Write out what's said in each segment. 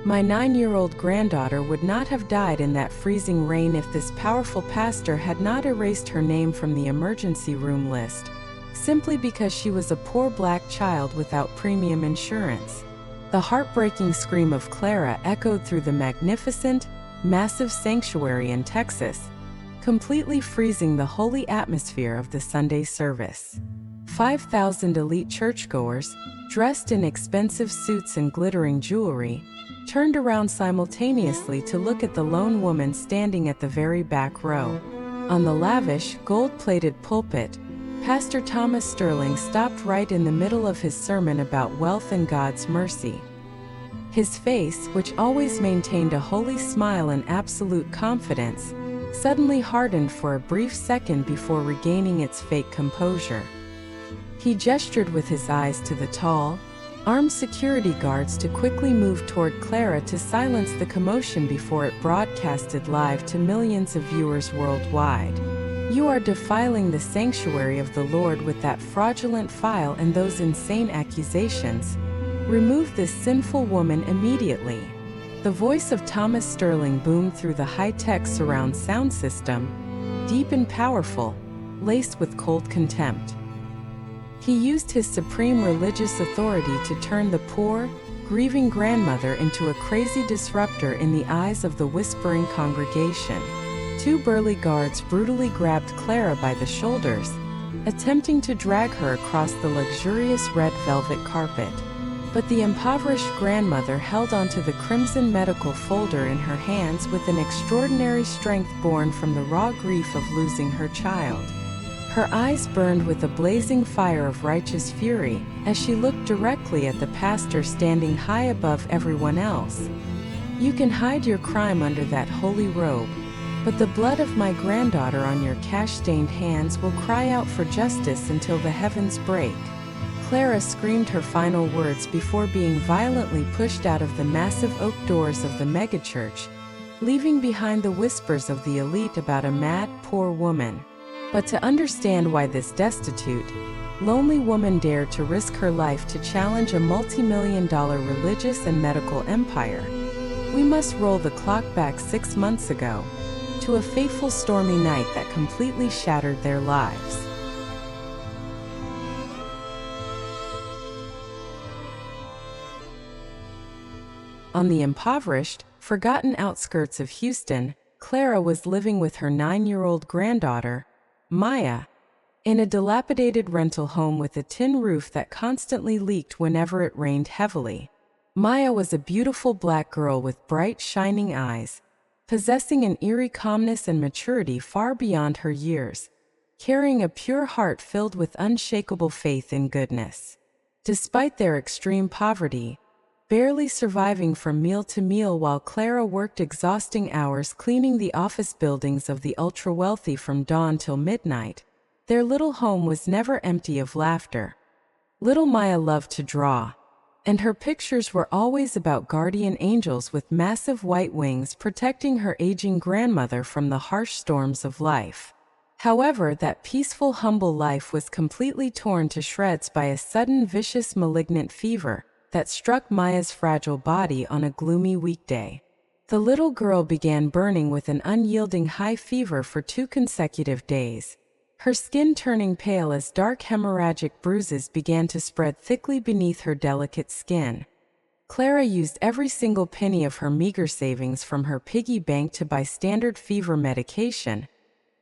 My 9-year-old granddaughter would not have died in that freezing rain if this powerful pastor had not erased her name from the emergency room list, simply because she was a poor black child without premium insurance. The heartbreaking scream of Clara echoed through the magnificent, massive sanctuary in Texas, completely freezing the holy atmosphere of the Sunday service. 5,000 elite churchgoers, dressed in expensive suits and glittering jewelry, turned around simultaneously to look at the lone woman standing at the very back row. On the lavish, gold-plated pulpit, Pastor Thomas Sterling stopped right in the middle of his sermon about wealth and God's mercy. His face, which always maintained a holy smile and absolute confidence, suddenly hardened for a brief second before regaining its fake composure. He gestured with his eyes to the tall, armed security guards to quickly move toward Clara to silence the commotion before it broadcasted live to millions of viewers worldwide. "You are defiling the sanctuary of the Lord with that fraudulent file and those insane accusations. Remove this sinful woman immediately." The voice of Thomas Sterling boomed through the high-tech surround sound system, deep and powerful, laced with cold contempt. He used his supreme religious authority to turn the poor, grieving grandmother into a crazy disruptor in the eyes of the whispering congregation. 2 burly guards brutally grabbed Clara by the shoulders, attempting to drag her across the luxurious red velvet carpet. But the impoverished grandmother held onto the crimson medical folder in her hands with an extraordinary strength born from the raw grief of losing her child. Her eyes burned with a blazing fire of righteous fury as she looked directly at the pastor standing high above everyone else. "You can hide your crime under that holy robe, but the blood of my granddaughter on your cash-stained hands will cry out for justice until the heavens break." Clara screamed her final words before being violently pushed out of the massive oak doors of the megachurch, leaving behind the whispers of the elite about a mad, poor woman. But to understand why this destitute, lonely woman dared to risk her life to challenge a multi-million-dollar religious and medical empire, we must roll the clock back 6 months ago, to a fateful stormy night that completely shattered their lives. On the impoverished, forgotten outskirts of Houston, Clara was living with her 9-year-old granddaughter, Maya, in a dilapidated rental home with a tin roof that constantly leaked whenever it rained heavily. Maya was a beautiful black girl with bright, shining eyes, possessing an eerie calmness and maturity far beyond her years, carrying a pure heart filled with unshakable faith in goodness. Despite their extreme poverty, barely surviving from meal to meal while Clara worked exhausting hours cleaning the office buildings of the ultra-wealthy from dawn till midnight, their little home was never empty of laughter. Little Maya loved to draw, and her pictures were always about guardian angels with massive white wings protecting her aging grandmother from the harsh storms of life. However, that peaceful, humble life was completely torn to shreds by a sudden vicious malignant fever that struck Maya's fragile body on a gloomy weekday. The little girl began burning with an unyielding high fever for 2 consecutive days, her skin turning pale as dark hemorrhagic bruises began to spread thickly beneath her delicate skin. Clara used every single penny of her meager savings from her piggy bank to buy standard fever medication,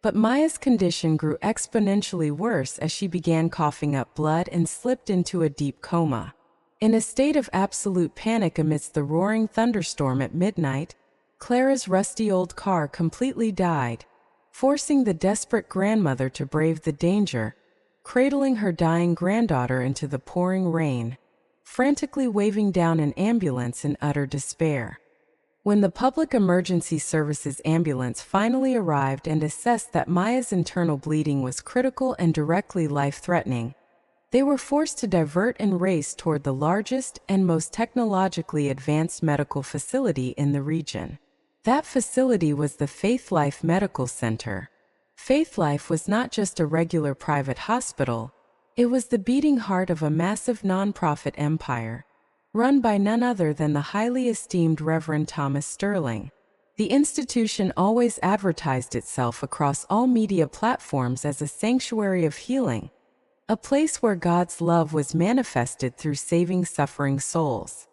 but Maya's condition grew exponentially worse as she began coughing up blood and slipped into a deep coma. In a state of absolute panic amidst the roaring thunderstorm at midnight, Clara's rusty old car completely died, forcing the desperate grandmother to brave the danger, cradling her dying granddaughter into the pouring rain, frantically waving down an ambulance in utter despair. When the Public Emergency Services ambulance finally arrived and assessed that Maya's internal bleeding was critical and directly life-threatening, they were forced to divert and race toward the largest and most technologically advanced medical facility in the region. That facility was the Faith Life Medical Center. Faith Life was not just a regular private hospital, it was the beating heart of a massive nonprofit empire, run by none other than the highly esteemed Reverend Thomas Sterling. The institution always advertised itself across all media platforms as a sanctuary of healing, a place where God's love was manifested through saving suffering souls.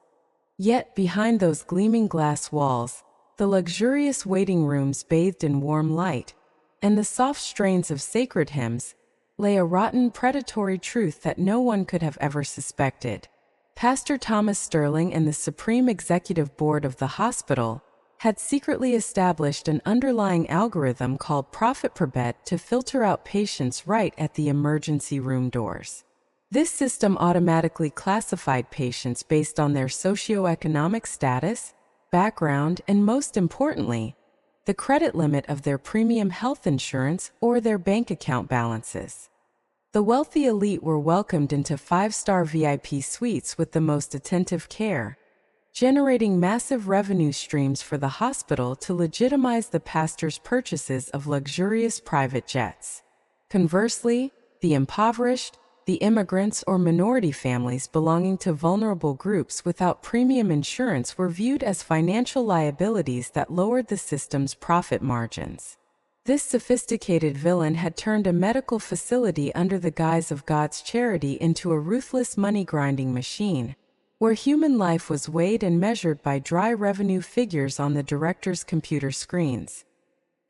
Yet behind those gleaming glass walls, the luxurious waiting rooms bathed in warm light, and the soft strains of sacred hymns, lay a rotten, predatory truth that no one could have ever suspected. Pastor Thomas Sterling and the Supreme Executive Board of the hospital had secretly established an underlying algorithm called profit per bed to filter out patients right at the emergency room doors. This system automatically classified patients based on their socioeconomic status, background, and most importantly, the credit limit of their premium health insurance or their bank account balances. The wealthy elite were welcomed into five-star VIP suites with the most attentive care, generating massive revenue streams for the hospital to legitimize the pastor's purchases of luxurious private jets. Conversely, the impoverished, the immigrants or minority families belonging to vulnerable groups without premium insurance were viewed as financial liabilities that lowered the system's profit margins. This sophisticated villain had turned a medical facility under the guise of God's charity into a ruthless money-grinding machine, where human life was weighed and measured by dry revenue figures on the director's computer screens.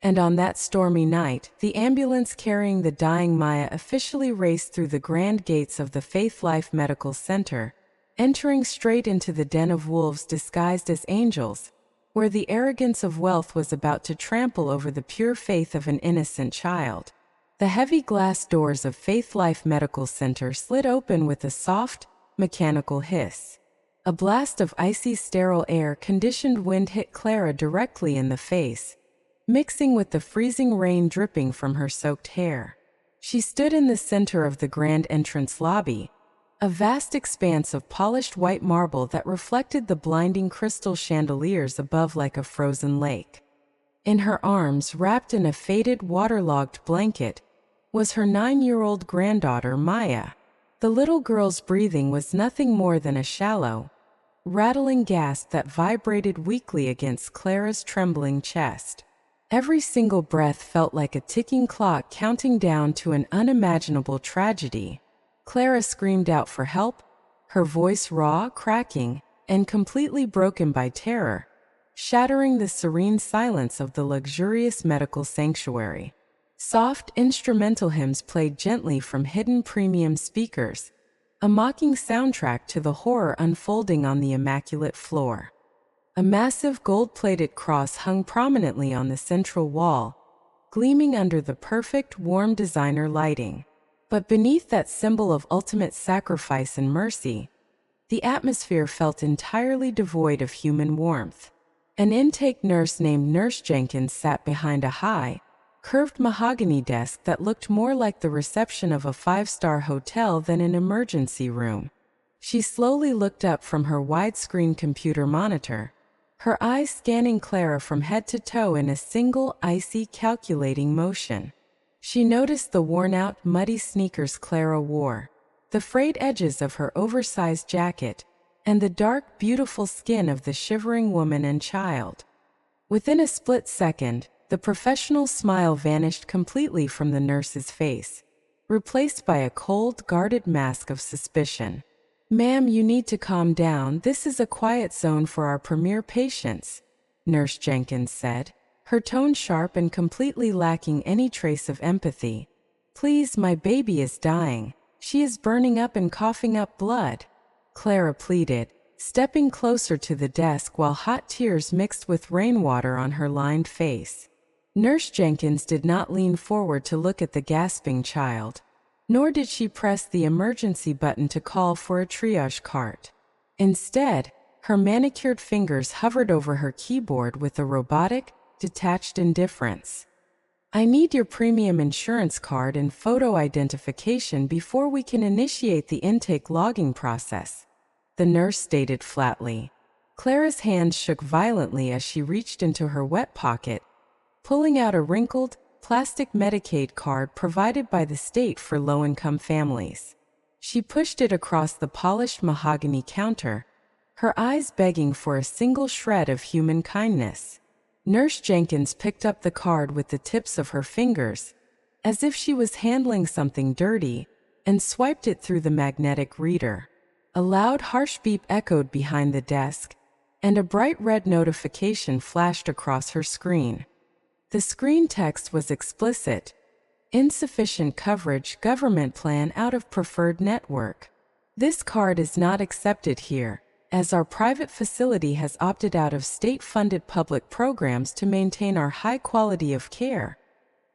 And on that stormy night, the ambulance carrying the dying Maya officially raced through the grand gates of the Faith Life Medical Center, entering straight into the den of wolves disguised as angels, where the arrogance of wealth was about to trample over the pure faith of an innocent child. The heavy glass doors of Faith Life Medical Center slid open with a soft, mechanical hiss. A blast of icy, sterile air-conditioned wind hit Clara directly in the face, mixing with the freezing rain dripping from her soaked hair. She stood in the center of the grand entrance lobby, a vast expanse of polished white marble that reflected the blinding crystal chandeliers above like a frozen lake. In her arms, wrapped in a faded, waterlogged blanket, was her 9-year-old granddaughter, Maya. The little girl's breathing was nothing more than a shallow, rattling gasp that vibrated weakly against Clara's trembling chest. Every single breath felt like a ticking clock counting down to an unimaginable tragedy. Clara screamed out for help, her voice raw, cracking, and completely broken by terror, shattering the serene silence of the luxurious medical sanctuary. Soft, instrumental hymns played gently from hidden premium speakers, a mocking soundtrack to the horror unfolding on the immaculate floor. A massive gold-plated cross hung prominently on the central wall, gleaming under the perfect, warm designer lighting. But beneath that symbol of ultimate sacrifice and mercy, the atmosphere felt entirely devoid of human warmth. An intake nurse named Nurse Jenkins sat behind a high, curved mahogany desk that looked more like the reception of a five-star hotel than an emergency room. She slowly looked up from her widescreen computer monitor, her eyes scanning Clara from head to toe in a single, icy, calculating motion. She noticed the worn-out, muddy sneakers Clara wore, the frayed edges of her oversized jacket, and the dark, beautiful skin of the shivering woman and child. Within a split second, the professional smile vanished completely from the nurse's face, replaced by a cold, guarded mask of suspicion. "Ma'am, you need to calm down. This is a quiet zone for our premier patients," Nurse Jenkins said, her tone sharp and completely lacking any trace of empathy. "Please, my baby is dying. She is burning up and coughing up blood," Clara pleaded, stepping closer to the desk while hot tears mixed with rainwater on her lined face. Nurse Jenkins did not lean forward to look at the gasping child, nor did she press the emergency button to call for a triage cart. Instead, her manicured fingers hovered over her keyboard with a robotic, detached indifference. "I need your premium insurance card and photo identification before we can initiate the intake logging process," the nurse stated flatly. Clara's hands shook violently as she reached into her wet pocket, pulling out a wrinkled, plastic Medicaid card provided by the state for low-income families. She pushed it across the polished mahogany counter, her eyes begging for a single shred of human kindness. Nurse Jenkins picked up the card with the tips of her fingers, as if she was handling something dirty, and swiped it through the magnetic reader. A loud, harsh beep echoed behind the desk, and a bright red notification flashed across her screen. The screen text was explicit. Insufficient coverage, government plan out of preferred network. This card is not accepted here, as our private facility has opted out of state-funded public programs to maintain our high quality of care,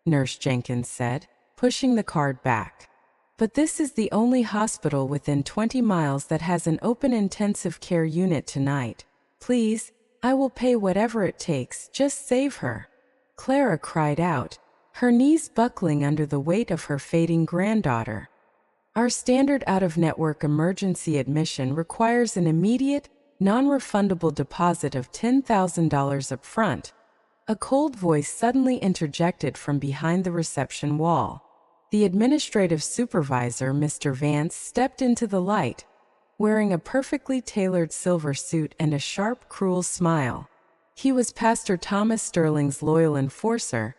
Nurse Jenkins said, pushing the card back. But this is the only hospital within 20 miles that has an open intensive care unit tonight. Please, I will pay whatever it takes, just save her. Clara cried out, her knees buckling under the weight of her fading granddaughter. Our standard out-of-network emergency admission requires an immediate, non-refundable deposit of $10,000 up front. A cold voice suddenly interjected from behind the reception wall. The administrative supervisor, Mr. Vance, stepped into the light, wearing a perfectly tailored silver suit and a sharp, cruel smile. He was Pastor Thomas Sterling's loyal enforcer,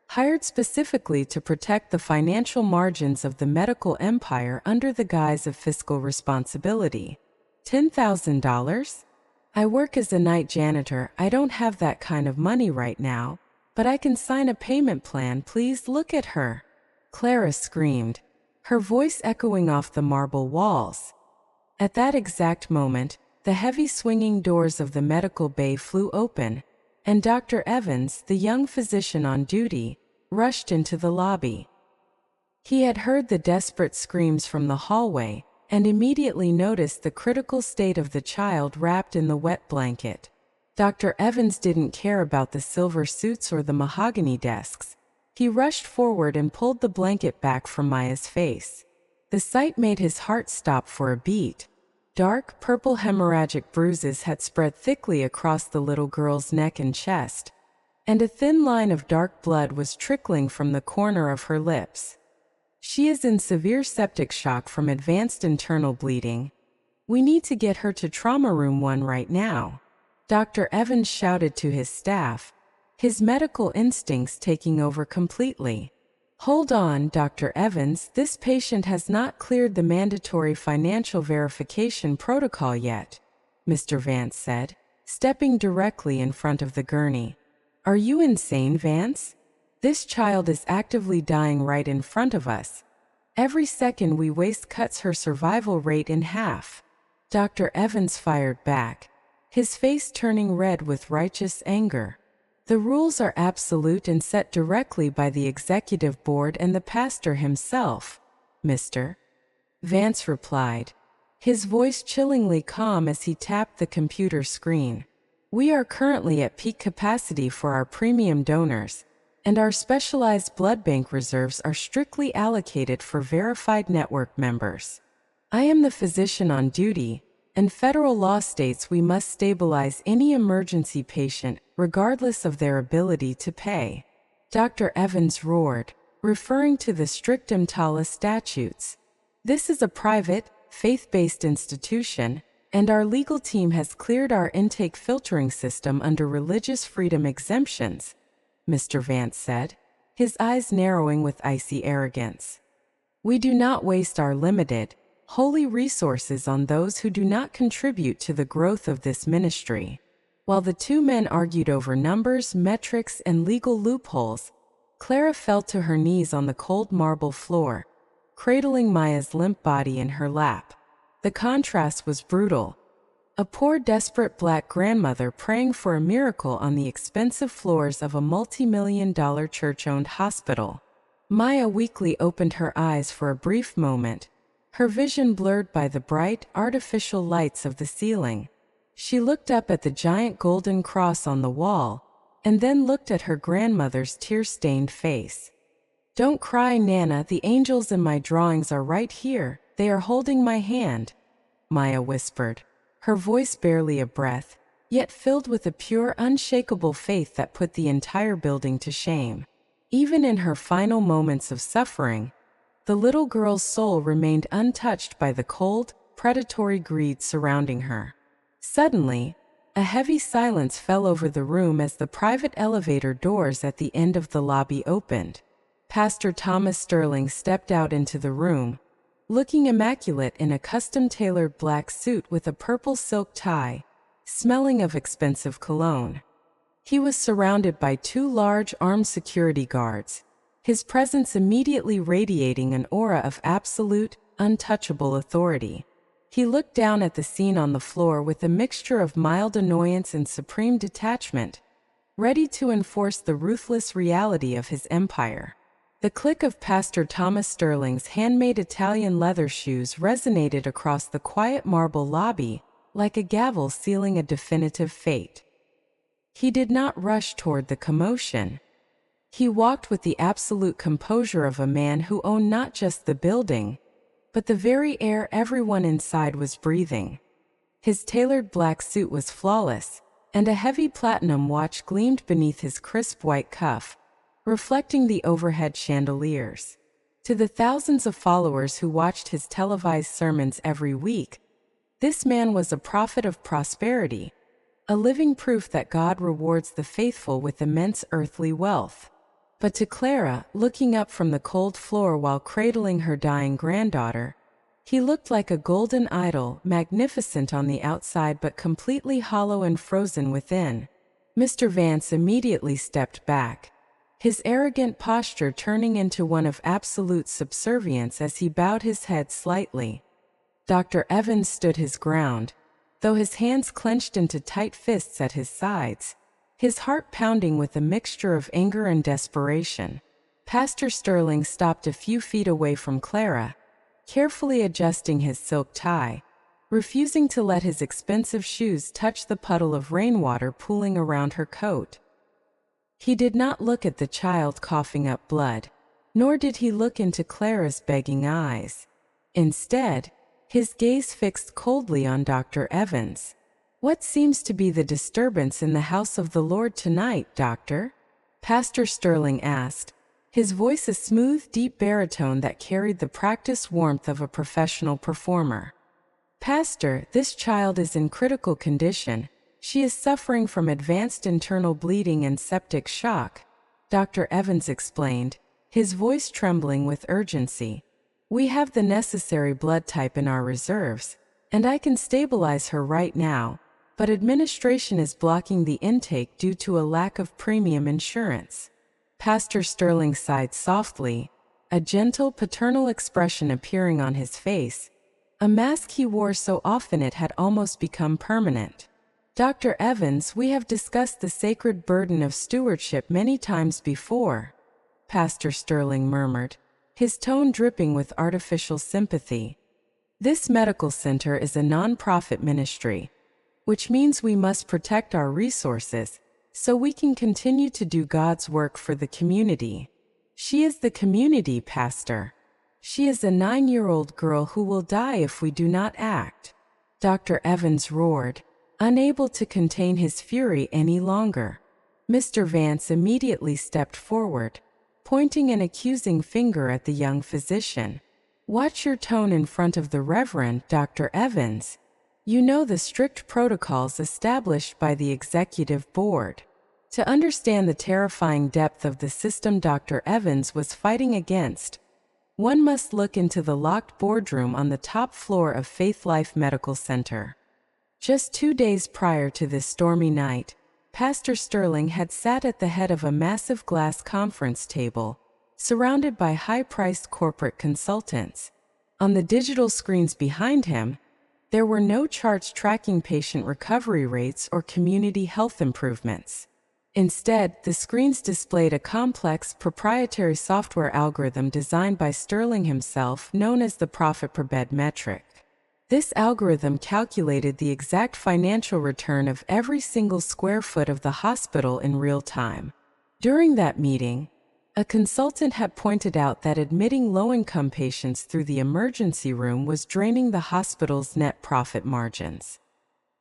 hired specifically to protect the financial margins of the medical empire under the guise of fiscal responsibility. $10,000? I work as a night janitor. I don't have that kind of money right now, but I can sign a payment plan. Please look at her. Clara screamed, her voice echoing off the marble walls. At that exact moment, the heavy swinging doors of the medical bay flew open, and Dr. Evans, the young physician on duty, rushed into the lobby. He had heard the desperate screams from the hallway and immediately noticed the critical state of the child wrapped in the wet blanket. Dr. Evans didn't care about the silver suits or the mahogany desks. He rushed forward and pulled the blanket back from Maya's face. The sight made his heart stop for a beat. Dark, purple hemorrhagic bruises had spread thickly across the little girl's neck and chest, and a thin line of dark blood was trickling from the corner of her lips. She is in severe septic shock from advanced internal bleeding. We need to get her to Trauma Room 1 right now, Dr. Evans shouted to his staff, his medical instincts taking over completely. Hold on, Dr. Evans, this patient has not cleared the mandatory financial verification protocol yet, Mr. Vance said, stepping directly in front of the gurney. Are you insane, Vance? This child is actively dying right in front of us. Every second we waste cuts her survival rate in half. Dr. Evans fired back, his face turning red with righteous anger. The rules are absolute and set directly by the executive board and the pastor himself, Mr. Vance replied, his voice chillingly calm as he tapped the computer screen. We are currently at peak capacity for our premium donors, and our specialized blood bank reserves are strictly allocated for verified network members. I am the physician on duty, and federal law states we must stabilize any emergency patient, regardless of their ability to pay. Dr. Evans roared, referring to the strict EMTALA statutes. This is a private, faith-based institution, and our legal team has cleared our intake filtering system under religious freedom exemptions, Mr. Vance said, his eyes narrowing with icy arrogance. We do not waste our limited, holy resources on those who do not contribute to the growth of this ministry. While the two men argued over numbers, metrics, and legal loopholes, Clara fell to her knees on the cold marble floor, cradling Maya's limp body in her lap. The contrast was brutal. A poor, desperate black grandmother praying for a miracle on the expensive floors of a multi-million-dollar church-owned hospital. Maya weakly opened her eyes for a brief moment, her vision blurred by the bright, artificial lights of the ceiling. She looked up at the giant golden cross on the wall, and then looked at her grandmother's tear-stained face. Don't cry, Nana, the angels in my drawings are right here, they are holding my hand, Maya whispered, her voice barely a breath, yet filled with a pure, unshakable faith that put the entire building to shame. Even in her final moments of suffering, the little girl's soul remained untouched by the cold, predatory greed surrounding her. Suddenly, a heavy silence fell over the room as the private elevator doors at the end of the lobby opened. Pastor Thomas Sterling stepped out into the room, looking immaculate in a custom-tailored black suit with a purple silk tie, smelling of expensive cologne. He was surrounded by two large armed security guards, his presence immediately radiating an aura of absolute, untouchable authority. He looked down at the scene on the floor with a mixture of mild annoyance and supreme detachment, ready to enforce the ruthless reality of his empire. The click of Pastor Thomas Sterling's handmade Italian leather shoes resonated across the quiet marble lobby, like a gavel sealing a definitive fate. He did not rush toward the commotion. He walked with the absolute composure of a man who owned not just the building, but the very air everyone inside was breathing. His tailored black suit was flawless, and a heavy platinum watch gleamed beneath his crisp white cuff, reflecting the overhead chandeliers. To the thousands of followers who watched his televised sermons every week, this man was a prophet of prosperity, a living proof that God rewards the faithful with immense earthly wealth. But to Clara, looking up from the cold floor while cradling her dying granddaughter, he looked like a golden idol, magnificent on the outside but completely hollow and frozen within. Mr. Vance immediately stepped back, his arrogant posture turning into one of absolute subservience as he bowed his head slightly. Dr. Evans stood his ground, though his hands clenched into tight fists at his sides, his heart pounding with a mixture of anger and desperation. Pastor Sterling stopped a few feet away from Clara, carefully adjusting his silk tie, refusing to let his expensive shoes touch the puddle of rainwater pooling around her coat. He did not look at the child coughing up blood, nor did he look into Clara's begging eyes. Instead, his gaze fixed coldly on Dr. Evans. "What seems to be the disturbance in the house of the Lord tonight, Doctor?" Pastor Sterling asked, his voice a smooth, deep baritone that carried the practiced warmth of a professional performer. "Pastor, this child is in critical condition. She is suffering from advanced internal bleeding and septic shock," Dr. Evans explained, his voice trembling with urgency. "We have the necessary blood type in our reserves, and I can stabilize her right now, but administration is blocking the intake due to a lack of premium insurance." Pastor Sterling sighed softly, a gentle paternal expression appearing on his face, a mask he wore so often it had almost become permanent. "Dr. Evans, we have discussed the sacred burden of stewardship many times before," Pastor Sterling murmured, his tone dripping with artificial sympathy. "This medical center is a non-profit ministry, which means we must protect our resources so we can continue to do God's work for the community." "She is the community, Pastor. She is a 9-year-old girl who will die if we do not act," Dr. Evans roared, unable to contain his fury any longer. Mr. Vance immediately stepped forward, pointing an accusing finger at the young physician. "Watch your tone in front of the Reverend Dr. Evans. You know the strict protocols established by the executive board." To understand the terrifying depth of the system Dr. Evans was fighting against, one must look into the locked boardroom on the top floor of Faith Life Medical Center. Just 2 days prior to this stormy night, Pastor Sterling had sat at the head of a massive glass conference table, surrounded by high-priced corporate consultants. On the digital screens behind him, there were no charts tracking patient recovery rates or community health improvements. Instead, the screens displayed a complex proprietary software algorithm designed by Sterling himself, known as the profit per bed metric. This algorithm calculated the exact financial return of every single square foot of the hospital in real time. During that meeting, a consultant had pointed out that admitting low-income patients through the emergency room was draining the hospital's net profit margins.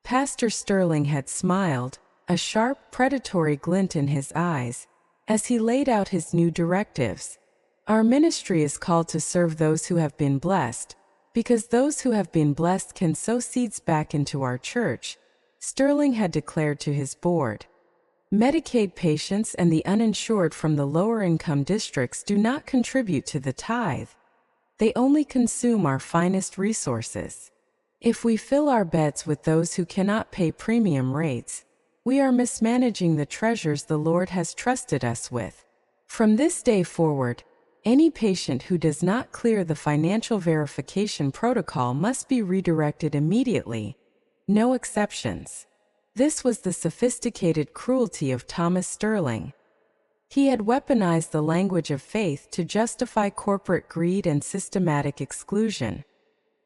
Pastor Sterling had smiled, a sharp, predatory glint in his eyes, as he laid out his new directives. "Our ministry is called to serve those who have been blessed, because those who have been blessed can sow seeds back into our church, Sterling had declared to his board. Medicaid patients and the uninsured from the lower-income districts do not contribute to the tithe. They only consume our finest resources. If we fill our beds with those who cannot pay premium rates, we are mismanaging the treasures the Lord has trusted us with. From this day forward, any patient who does not clear the financial verification protocol must be redirected immediately. No exceptions. This was the sophisticated cruelty of Thomas Sterling. He had weaponized the language of faith to justify corporate greed and systematic exclusion.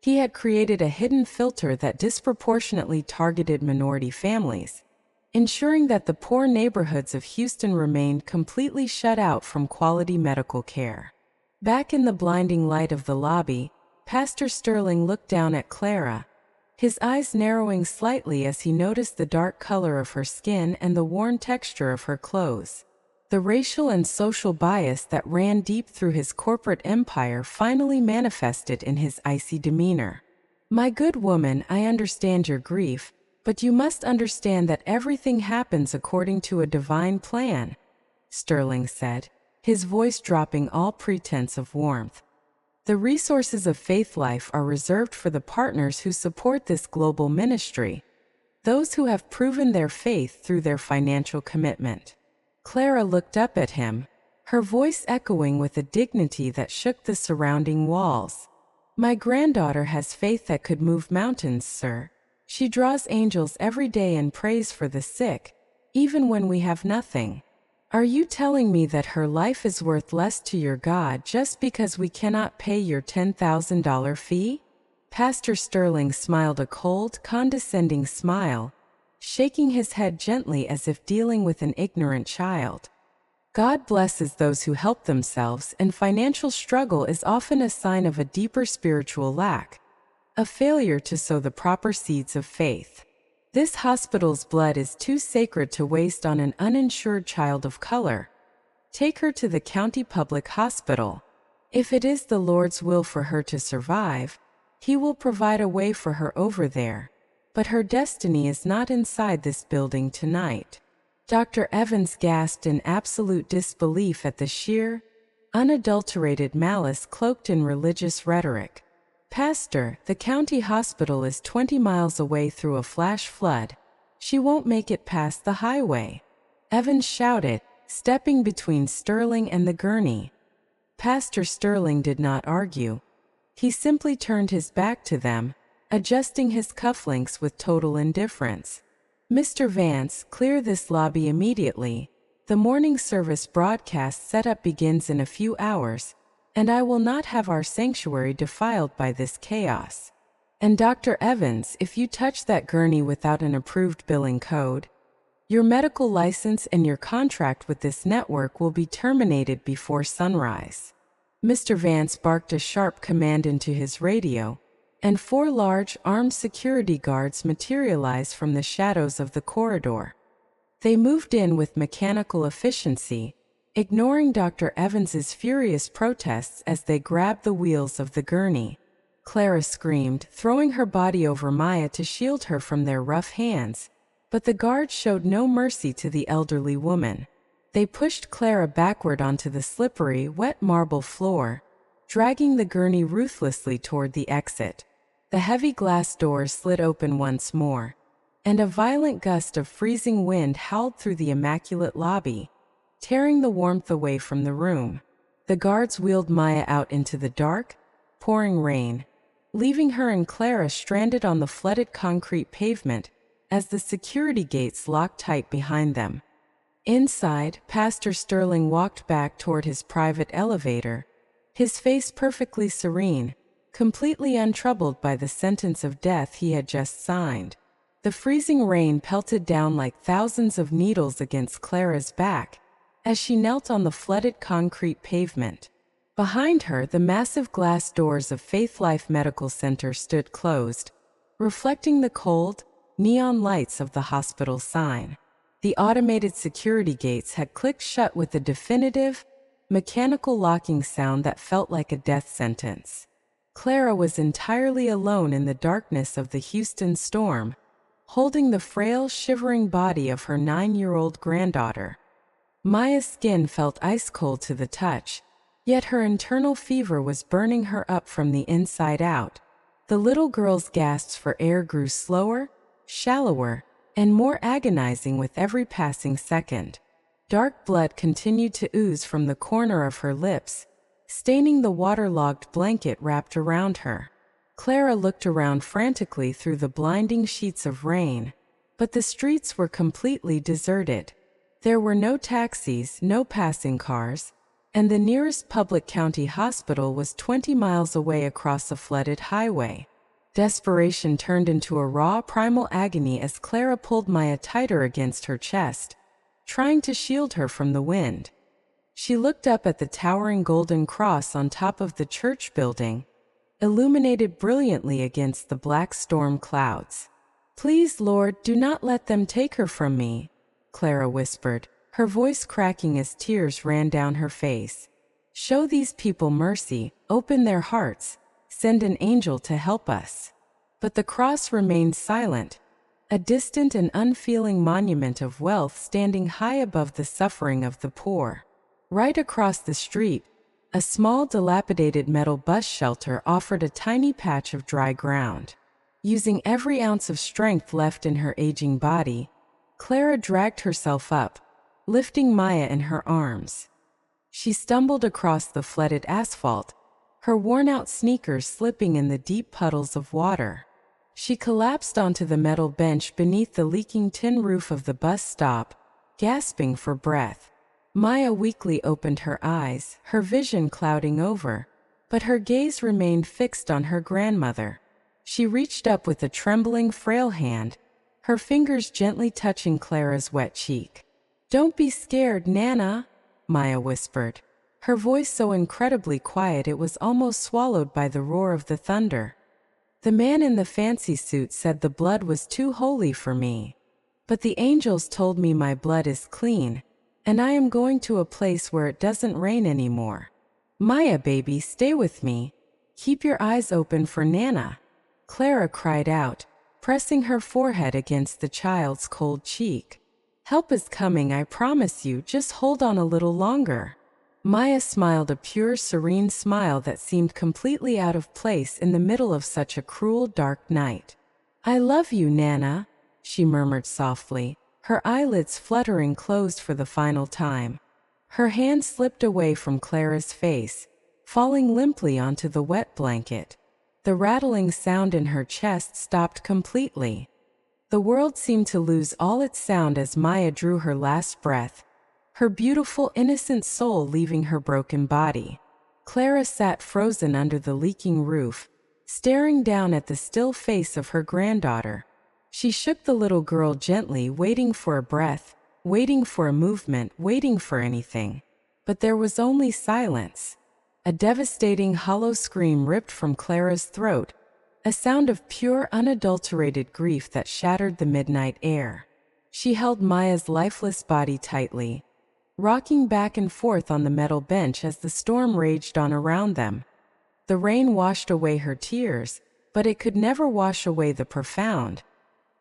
He had created a hidden filter that disproportionately targeted minority families, ensuring that the poor neighborhoods of Houston remained completely shut out from quality medical care. Back in the blinding light of the lobby, Pastor Sterling looked down at Clara, his eyes narrowing slightly as he noticed the dark color of her skin and the worn texture of her clothes. The racial and social bias that ran deep through his corporate empire finally manifested in his icy demeanor. "My good woman, I understand your grief, but you must understand that everything happens according to a divine plan," Sterling said, his voice dropping all pretense of warmth. "The resources of Faith Life are reserved for the partners who support this global ministry, those who have proven their faith through their financial commitment." Clara looked up at him, her voice echoing with a dignity that shook the surrounding walls. "My granddaughter has faith that could move mountains, sir. She draws angels every day and prays for the sick, even when we have nothing. Are you telling me that her life is worth less to your God just because we cannot pay your $10,000 fee?" Pastor Sterling smiled a cold, condescending smile, shaking his head gently as if dealing with an ignorant child. "God blesses those who help themselves, and financial struggle is often a sign of a deeper spiritual lack, a failure to sow the proper seeds of faith. This hospital's blood is too sacred to waste on an uninsured child of color. Take her to the county public hospital. If it is the Lord's will for her to survive, He will provide a way for her over there. But her destiny is not inside this building tonight." Dr. Evans gasped in absolute disbelief at the sheer, unadulterated malice cloaked in religious rhetoric. "Pastor, the county hospital is 20 miles away through a flash flood. She won't make it past the highway," Evans shouted, stepping between Sterling and the gurney. Pastor Sterling did not argue. He simply turned his back to them, adjusting his cufflinks with total indifference. "Mr. Vance, clear this lobby immediately. The morning service broadcast setup begins in a few hours, and I will not have our sanctuary defiled by this chaos. And Dr. Evans, if you touch that gurney without an approved billing code, your medical license and your contract with this network will be terminated before sunrise." Mr. Vance barked a sharp command into his radio, and 4 large, armed security guards materialized from the shadows of the corridor. They moved in with mechanical efficiency, ignoring Dr. Evans's furious protests as they grabbed the wheels of the gurney. Clara screamed, throwing her body over Maya to shield her from their rough hands, but the guards showed no mercy to the elderly woman. They pushed Clara backward onto the slippery, wet marble floor, dragging the gurney ruthlessly toward the exit. The heavy glass doors slid open once more, and a violent gust of freezing wind howled through the immaculate lobby, tearing the warmth away from the room. The guards wheeled Maya out into the dark, pouring rain, leaving her and Clara stranded on the flooded concrete pavement as the security gates locked tight behind them. Inside, Pastor Sterling walked back toward his private elevator, his face perfectly serene, completely untroubled by the sentence of death he had just signed. The freezing rain pelted down like thousands of needles against Clara's back as she knelt on the flooded concrete pavement. Behind her, the massive glass doors of Faith Life Medical Center stood closed, reflecting the cold, neon lights of the hospital sign. The automated security gates had clicked shut with a definitive, mechanical locking sound that felt like a death sentence. Clara was entirely alone in the darkness of the Houston storm, holding the frail, shivering body of her 9-year-old granddaughter. Maya's skin felt ice-cold to the touch, yet her internal fever was burning her up from the inside out. The little girl's gasps for air grew slower, shallower, and more agonizing with every passing second. Dark blood continued to ooze from the corner of her lips, staining the waterlogged blanket wrapped around her. Clara looked around frantically through the blinding sheets of rain, but the streets were completely deserted. There were no taxis, no passing cars, and the nearest public county hospital was 20 miles away across a flooded highway. Desperation turned into a raw, primal agony as Clara pulled Maya tighter against her chest, trying to shield her from the wind. She looked up at the towering golden cross on top of the church building, illuminated brilliantly against the black storm clouds. "Please, Lord, do not let them take her from me," Clara whispered, her voice cracking as tears ran down her face. "Show these people mercy, open their hearts, send an angel to help us." But the cross remained silent, a distant and unfeeling monument of wealth standing high above the suffering of the poor. Right across the street, a small dilapidated metal bus shelter offered a tiny patch of dry ground. Using every ounce of strength left in her aging body, Clara dragged herself up, lifting Maya in her arms. She stumbled across the flooded asphalt, her worn-out sneakers slipping in the deep puddles of water. She collapsed onto the metal bench beneath the leaking tin roof of the bus stop, gasping for breath. Maya weakly opened her eyes, her vision clouding over, but her gaze remained fixed on her grandmother. She reached up with a trembling, frail hand, her fingers gently touching Clara's wet cheek. "Don't be scared, Nana," Maya whispered, her voice so incredibly quiet it was almost swallowed by the roar of the thunder. "The man in the fancy suit said the blood was too holy for me. But the angels told me my blood is clean, and I am going to a place where it doesn't rain anymore. Maya, baby, stay with me. Keep your eyes open for Nana," Clara cried out, pressing her forehead against the child's cold cheek. "Help is coming, I promise you, just hold on a little longer." Maya smiled, a pure, serene smile that seemed completely out of place in the middle of such a cruel, dark night. "I love you, Nana," she murmured softly, her eyelids fluttering closed for the final time. Her hand slipped away from Clara's face, falling limply onto the wet blanket. The rattling sound in her chest stopped completely. The world seemed to lose all its sound as Maya drew her last breath, her beautiful, innocent soul leaving her broken body. Clara sat frozen under the leaking roof, staring down at the still face of her granddaughter. She shook the little girl gently, waiting for a breath, waiting for a movement, waiting for anything. But there was only silence. A devastating, hollow scream ripped from Clara's throat, a sound of pure, unadulterated grief that shattered the midnight air. She held Maya's lifeless body tightly, rocking back and forth on the metal bench as the storm raged on around them. The rain washed away her tears, but it could never wash away the profound,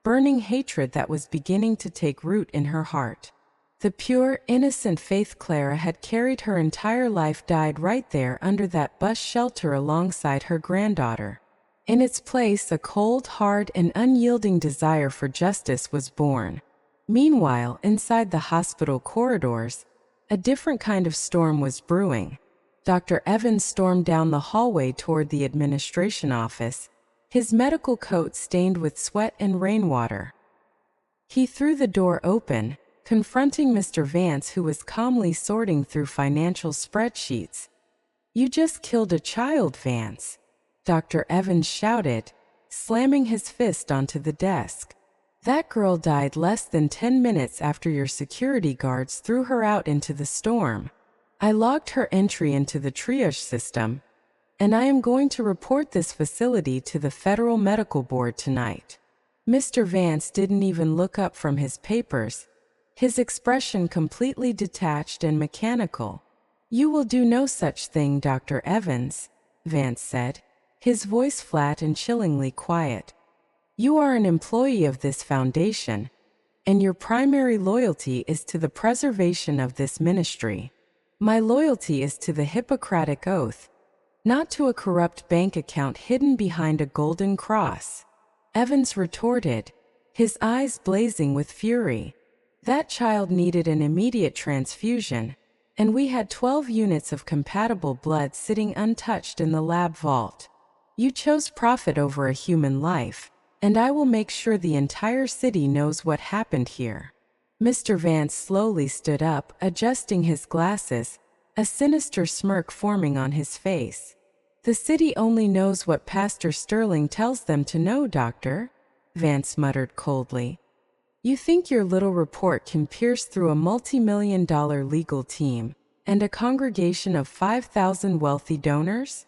burning hatred that was beginning to take root in her heart. The pure, innocent faith Clara had carried her entire life died right there under that bus shelter alongside her granddaughter. In its place, a cold, hard, and unyielding desire for justice was born. Meanwhile, inside the hospital corridors, a different kind of storm was brewing. Dr. Evans stormed down the hallway toward the administration office, his medical coat stained with sweat and rainwater. He threw the door open, confronting Mr. Vance, who was calmly sorting through financial spreadsheets. "You just killed a child, Vance," Dr. Evans shouted, slamming his fist onto the desk. "That girl died less than 10 minutes after your security guards threw her out into the storm. I logged her entry into the triage system, and I am going to report this facility to the Federal Medical Board tonight." Mr. Vance didn't even look up from his papers, his expression completely detached and mechanical. "You will do no such thing, Dr. Evans," Vance said, his voice flat and chillingly quiet. You are an employee of this foundation, and your primary loyalty is to the preservation of this ministry. My loyalty is to the Hippocratic Oath, not to a corrupt bank account hidden behind a golden cross." Evans retorted, his eyes blazing with fury. "That child needed an immediate transfusion, and we had 12 units of compatible blood sitting untouched in the lab vault. You chose profit over a human life, and I will make sure the entire city knows what happened here." Mr. Vance slowly stood up, adjusting his glasses, a sinister smirk forming on his face. "The city only knows what Pastor Sterling tells them to know, Doctor," Vance muttered coldly. "You think your little report can pierce through a multi-million-dollar legal team and a congregation of 5,000 wealthy donors?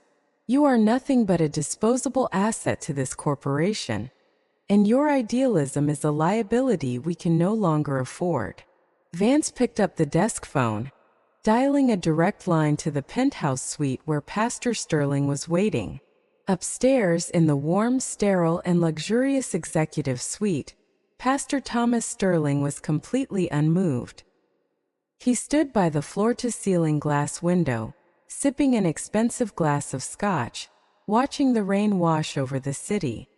You are nothing but a disposable asset to this corporation, and your idealism is a liability we can no longer afford." Vance picked up the desk phone, dialing a direct line to the penthouse suite where Pastor Sterling was waiting. Upstairs in the warm, sterile, and luxurious executive suite, Pastor Thomas Sterling was completely unmoved. He stood by the floor-to-ceiling glass window, sipping an expensive glass of scotch, watching the rain wash over the city.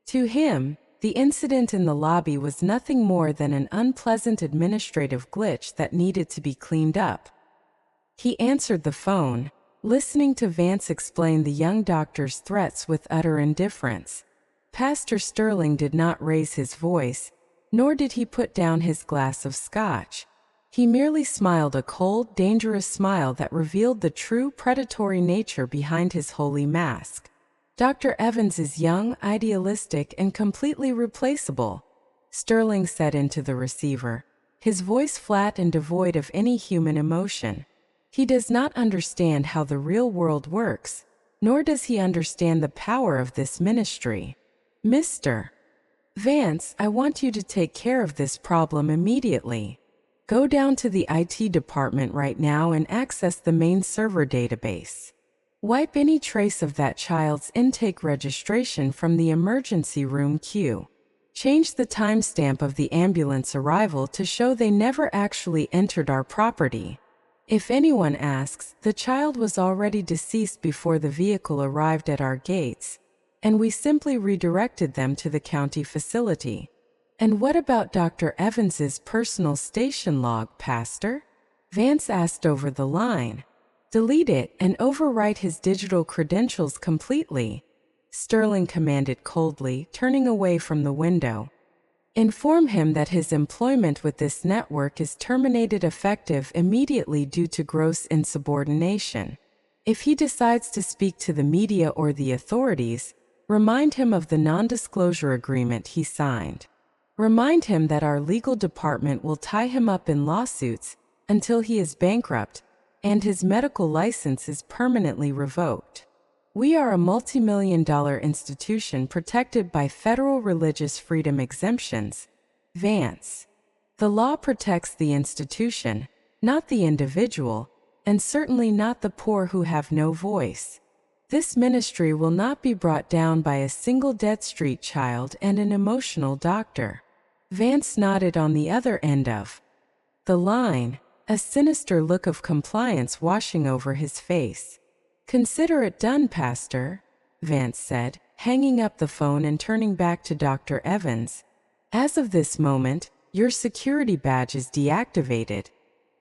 To him, the incident in the lobby was nothing more than an unpleasant administrative glitch that needed to be cleaned up. He answered the phone, listening to Vance explain the young doctor's threats with utter indifference. Pastor Sterling did not raise his voice, nor did he put down his glass of scotch. He merely smiled a cold, dangerous smile that revealed the true predatory nature behind his holy mask. "Dr. Evans is young, idealistic, and completely replaceable," Sterling said into the receiver, his voice flat and devoid of any human emotion. "He does not understand how the real world works, nor does he understand the power of this ministry. Mr. Vance, I want you to take care of this problem immediately. Go down to the IT department right now and access the main server database. Wipe any trace of that child's intake registration from the emergency room queue. Change the timestamp of the ambulance arrival to show they never actually entered our property. If anyone asks, the child was already deceased before the vehicle arrived at our gates, and we simply redirected them to the county facility." "And what about Dr. Evans's personal station log, Pastor?" Vance asked over the line. "Delete it and overwrite his digital credentials completely," Sterling commanded coldly, turning away from the window. "Inform him that his employment with this network is terminated effective immediately due to gross insubordination. If he decides to speak to the media or the authorities, remind him of the non-disclosure agreement he signed. Remind him that our legal department will tie him up in lawsuits until he is bankrupt and his medical license is permanently revoked. We are a multi-million-dollar institution protected by federal religious freedom exemptions, Vance. The law protects the institution, not the individual, and certainly not the poor who have no voice. This ministry will not be brought down by a single Dead Street child and an emotional doctor." Vance nodded on the other end of the line, a sinister look of compliance washing over his face. "Consider it done, Pastor," Vance said, hanging up the phone and turning back to Dr. Evans. "As of this moment, your security badge is deactivated,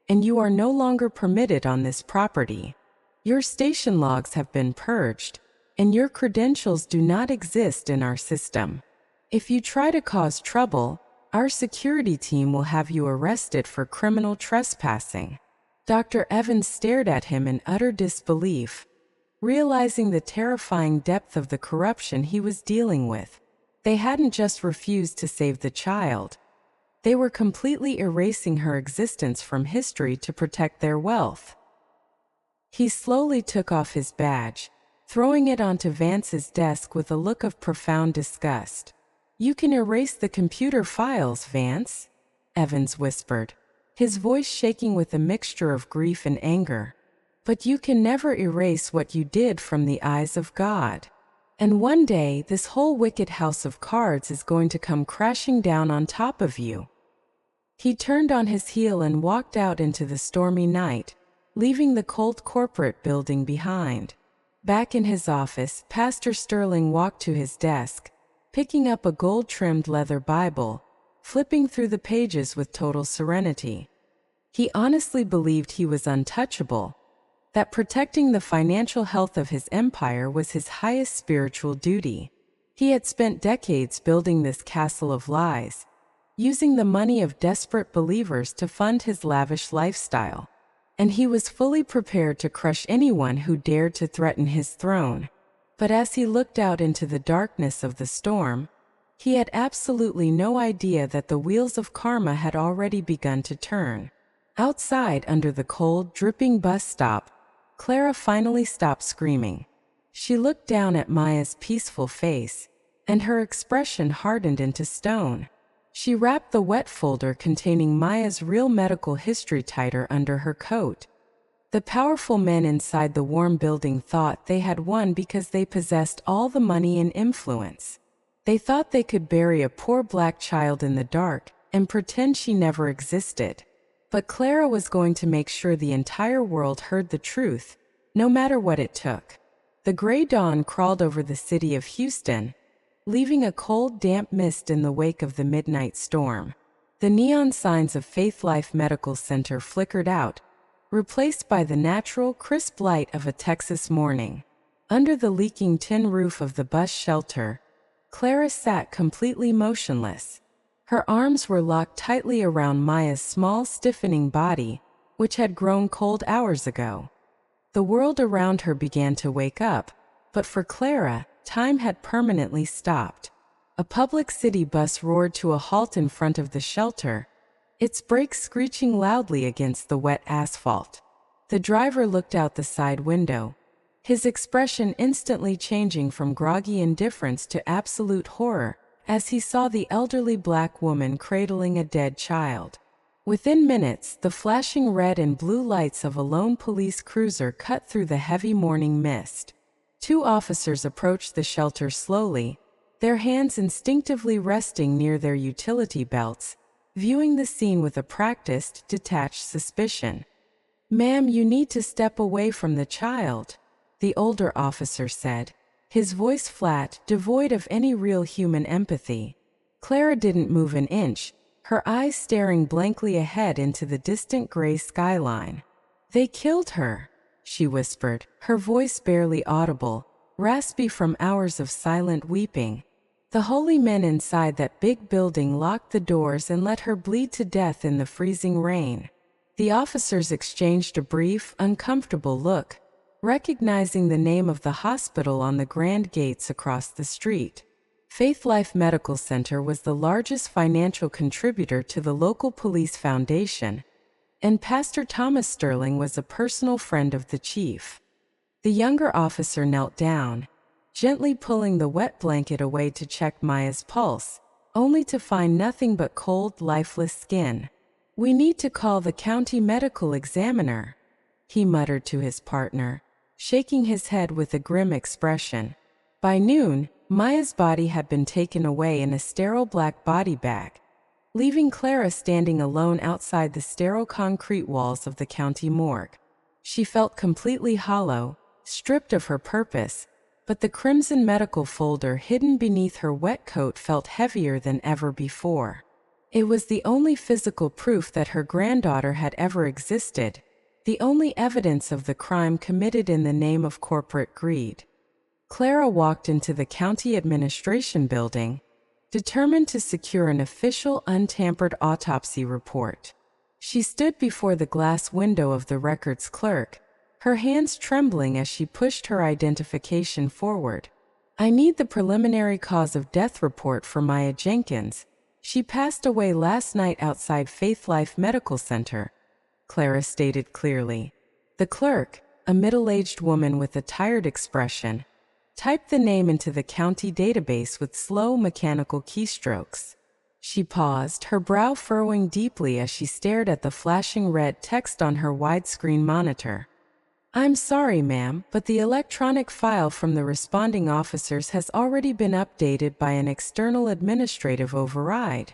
and you are no longer permitted on this property. Your station logs have been purged, and your credentials do not exist in our system. If you try to cause trouble, our security team will have you arrested for criminal trespassing." Dr. Evans stared at him in utter disbelief, realizing the terrifying depth of the corruption he was dealing with. They hadn't just refused to save the child. They were completely erasing her existence from history to protect their wealth. He slowly took off his badge, throwing it onto Vance's desk with a look of profound disgust. "You can erase the computer files, Vance," Evans whispered, his voice shaking with a mixture of grief and anger. "But you can never erase what you did from the eyes of God." And one day, this whole wicked house of cards is going to come crashing down on top of you." He turned on his heel and walked out into the stormy night, leaving the cold corporate building behind. Back in his office, Pastor Sterling walked to his desk, picking up a gold-trimmed leather Bible, flipping through the pages with total serenity. He honestly believed he was untouchable, that protecting the financial health of his empire was his highest spiritual duty. He had spent decades building this castle of lies, using the money of desperate believers to fund his lavish lifestyle, and he was fully prepared to crush anyone who dared to threaten his throne. But as he looked out into the darkness of the storm, he had absolutely no idea that the wheels of karma had already begun to turn. Outside, under the cold, dripping bus stop, Clara finally stopped screaming. She looked down at Maya's peaceful face, and her expression hardened into stone. She wrapped the wet folder containing Maya's real medical history tighter under her coat. The powerful men inside the warm building thought they had won because they possessed all the money and influence. They thought they could bury a poor black child in the dark and pretend she never existed. But Clara was going to make sure the entire world heard the truth, no matter what it took. The gray dawn crawled over the city of Houston, leaving a cold, damp mist in the wake of the midnight storm. The neon signs of Faith Life Medical Center flickered out, replaced by the natural, crisp light of a Texas morning. Under the leaking tin roof of the bus shelter, Clara sat completely motionless. Her arms were locked tightly around Maya's small, stiffening body, which had grown cold hours ago. The world around her began to wake up, but for Clara, time had permanently stopped. A public city bus roared to a halt in front of the shelter, its brakes screeching loudly against the wet asphalt. The driver looked out the side window, his expression instantly changing from groggy indifference to absolute horror as he saw the elderly black woman cradling a dead child. Within minutes, the flashing red and blue lights of a lone police cruiser cut through the heavy morning mist. Two officers approached the shelter slowly, their hands instinctively resting near their utility belts, viewing the scene with a practiced, detached suspicion. "Ma'am, you need to step away from the child," the older officer said, his voice flat, devoid of any real human empathy. Clara didn't move an inch, her eyes staring blankly ahead into the distant gray skyline. "They killed her," she whispered, her voice barely audible, raspy from hours of silent weeping. The holy men inside that big building locked the doors and let her bleed to death in the freezing rain. The officers exchanged a brief, uncomfortable look, recognizing the name of the hospital on the grand gates across the street. Faith Life Medical Center was the largest financial contributor to the local police foundation, and Pastor Thomas Sterling was a personal friend of the chief. The younger officer knelt down, gently pulling the wet blanket away to check Maya's pulse, only to find nothing but cold, lifeless skin. "We need to call the county medical examiner," he muttered to his partner, shaking his head with a grim expression. By noon, Maya's body had been taken away in a sterile black body bag, leaving Clara standing alone outside the sterile concrete walls of the county morgue. She felt completely hollow, stripped of her purpose, but the crimson medical folder hidden beneath her wet coat felt heavier than ever before. It was the only physical proof that her granddaughter had ever existed, the only evidence of the crime committed in the name of corporate greed. Clara walked into the county administration building, determined to secure an official, untampered autopsy report. She stood before the glass window of the records clerk, her hands trembling as she pushed her identification forward. "I need the preliminary cause of death report for Maya Jenkins. She passed away last night outside Faith Life Medical Center," Clara stated clearly. The clerk, a middle-aged woman with a tired expression, typed the name into the county database with slow mechanical keystrokes. She paused, her brow furrowing deeply as she stared at the flashing red text on her widescreen monitor. I'm sorry, ma'am, but the electronic file from the responding officers has already been updated by an external administrative override,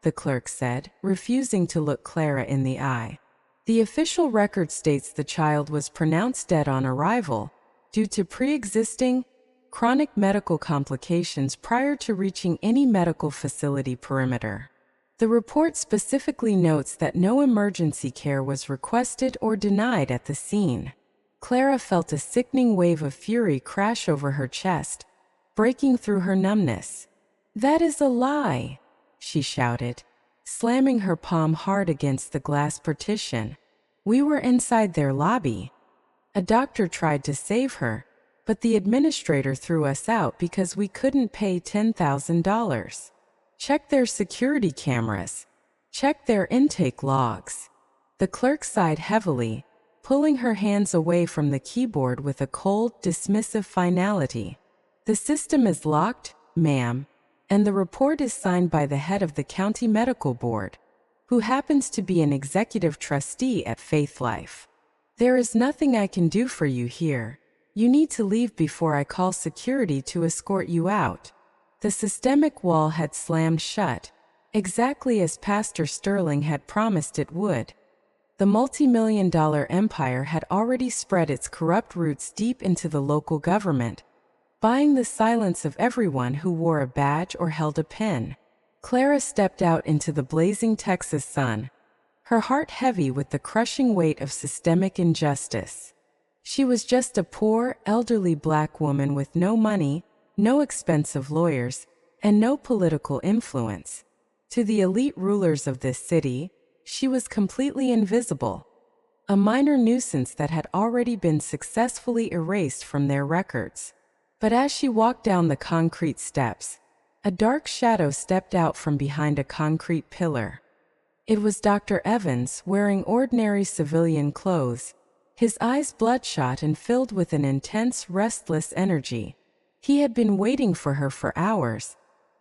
the clerk said, refusing to look Clara in the eye. The official record states the child was pronounced dead on arrival due to pre-existing chronic medical complications prior to reaching any medical facility perimeter. The report specifically notes that no emergency care was requested or denied at the scene. Clara felt a sickening wave of fury crash over her chest, breaking through her numbness. "That is a lie," she shouted, slamming her palm hard against the glass partition. "We were inside their lobby. A doctor tried to save her, but the administrator threw us out because we couldn't pay $10,000. Check their security cameras. Check their intake logs." The clerk sighed heavily, pulling her hands away from the keyboard with a cold, dismissive finality. "The system is locked, ma'am, and the report is signed by the head of the county medical board, who happens to be an executive trustee at Faith Life. There is nothing I can do for you here. You need to leave before I call security to escort you out." The systemic wall had slammed shut, exactly as Pastor Sterling had promised it would. The multi-million-dollar empire had already spread its corrupt roots deep into the local government, buying the silence of everyone who wore a badge or held a pen. Clara stepped out into the blazing Texas sun, her heart heavy with the crushing weight of systemic injustice. She was just a poor, elderly black woman with no money, no expensive lawyers, and no political influence. To the elite rulers of this city, she was completely invisible, a minor nuisance that had already been successfully erased from their records. But as she walked down the concrete steps, a dark shadow stepped out from behind a concrete pillar. It was Dr. Evans, wearing ordinary civilian clothes, his eyes bloodshot and filled with an intense, restless energy. He had been waiting for her for hours,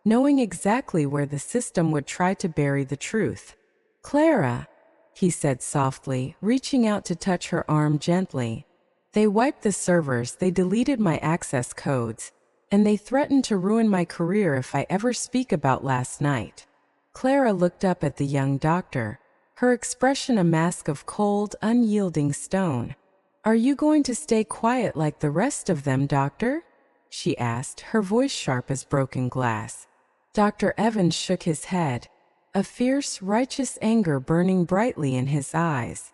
knowing exactly where the system would try to bury the truth. "Clara," he said softly, reaching out to touch her arm gently. "They wiped the servers, they deleted my access codes, and they threatened to ruin my career if I ever speak about last night." Clara looked up at the young doctor, her expression a mask of cold, unyielding stone. "Are you going to stay quiet like the rest of them, doctor?" she asked, her voice sharp as broken glass. Dr. Evans shook his head, a fierce, righteous anger burning brightly in his eyes.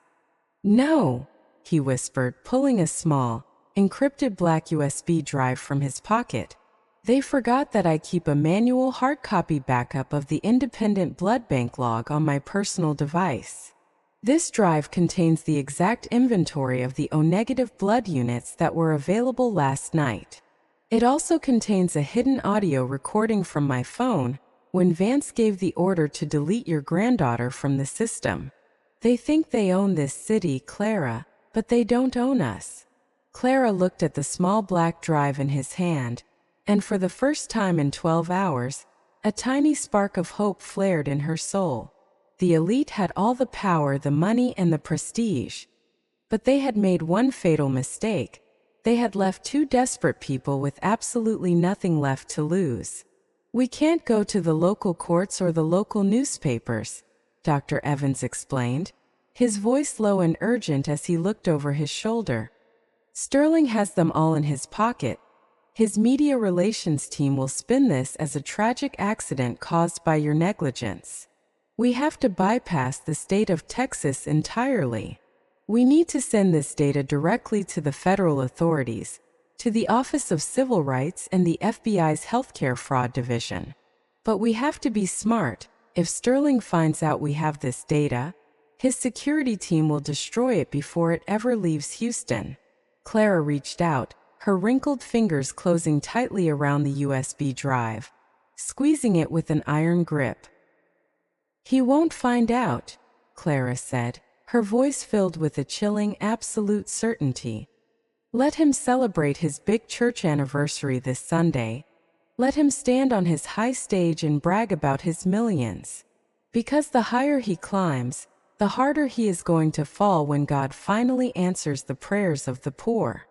"No," he whispered, pulling a small, encrypted black USB drive from his pocket. "They forgot that I keep a manual hard copy backup of the independent blood bank log on my personal device. This drive contains the exact inventory of the O-negative blood units that were available last night. It also contains a hidden audio recording from my phone when Vance gave the order to delete your granddaughter from the system. They think they own this city, Clara, but they don't own us." Clara looked at the small black drive in his hand, and for the first time in 12 hours, a tiny spark of hope flared in her soul. The elite had all the power, the money, and the prestige. But they had made one fatal mistake. They had left two desperate people with absolutely nothing left to lose. "We can't go to the local courts or the local newspapers," Dr. Evans explained, his voice low and urgent as he looked over his shoulder. "Sterling has them all in his pocket. His media relations team will spin this as a tragic accident caused by your negligence. We have to bypass the state of Texas entirely. We need to send this data directly to the federal authorities, to the Office of Civil Rights and the FBI's Healthcare Fraud Division. But we have to be smart. If Sterling finds out we have this data, his security team will destroy it before it ever leaves Houston." Clara reached out, her wrinkled fingers closing tightly around the USB drive, squeezing it with an iron grip. "He won't find out," Clara said, her voice filled with a chilling, absolute certainty. "Let him celebrate his big church anniversary this Sunday. Let him stand on his high stage and brag about his millions. Because the higher he climbs, the harder he is going to fall when God finally answers the prayers of the poor.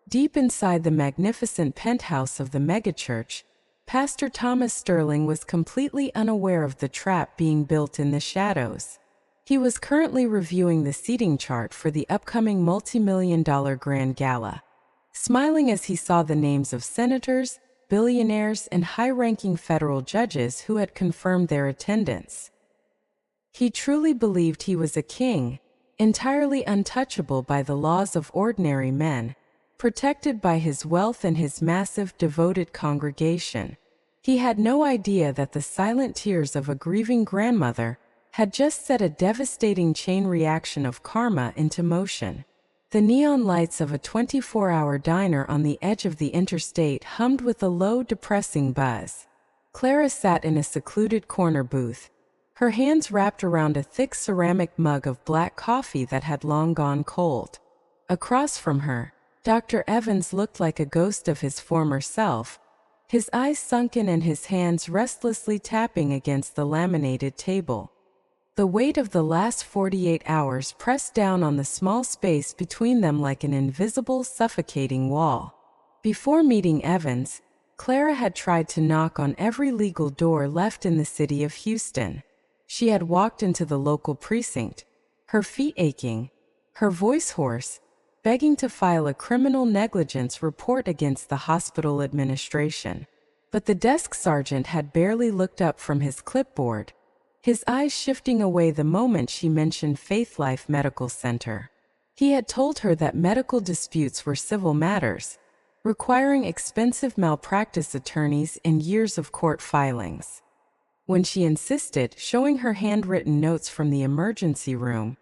Deep inside the magnificent penthouse of the megachurch, Pastor Thomas Sterling was completely unaware of the trap being built in the shadows. He was currently reviewing the seating chart for the upcoming multi-million-dollar grand gala, smiling as he saw the names of senators, billionaires, and high-ranking federal judges who had confirmed their attendance. He truly believed he was a king, entirely untouchable by the laws of ordinary men, protected by his wealth and his massive, devoted congregation. He had no idea that the silent tears of a grieving grandmother had just set a devastating chain reaction of karma into motion. The neon lights of a 24-hour diner on the edge of the interstate hummed with a low, depressing buzz. Clara sat in a secluded corner booth, her hands wrapped around a thick ceramic mug of black coffee that had long gone cold. Across from her, Dr. Evans looked like a ghost of his former self, his eyes sunken and his hands restlessly tapping against the laminated table. The weight of the last 48 hours pressed down on the small space between them like an invisible, suffocating wall. Before meeting Evans, Clara had tried to knock on every legal door left in the city of Houston. She had walked into the local precinct, her feet aching, her voice hoarse, begging to file a criminal negligence report against the hospital administration. But the desk sergeant had barely looked up from his clipboard, his eyes shifting away the moment she mentioned Faith Life Medical Center. He had told her that medical disputes were civil matters, requiring expensive malpractice attorneys and years of court filings. When she insisted, showing her handwritten notes from the emergency room,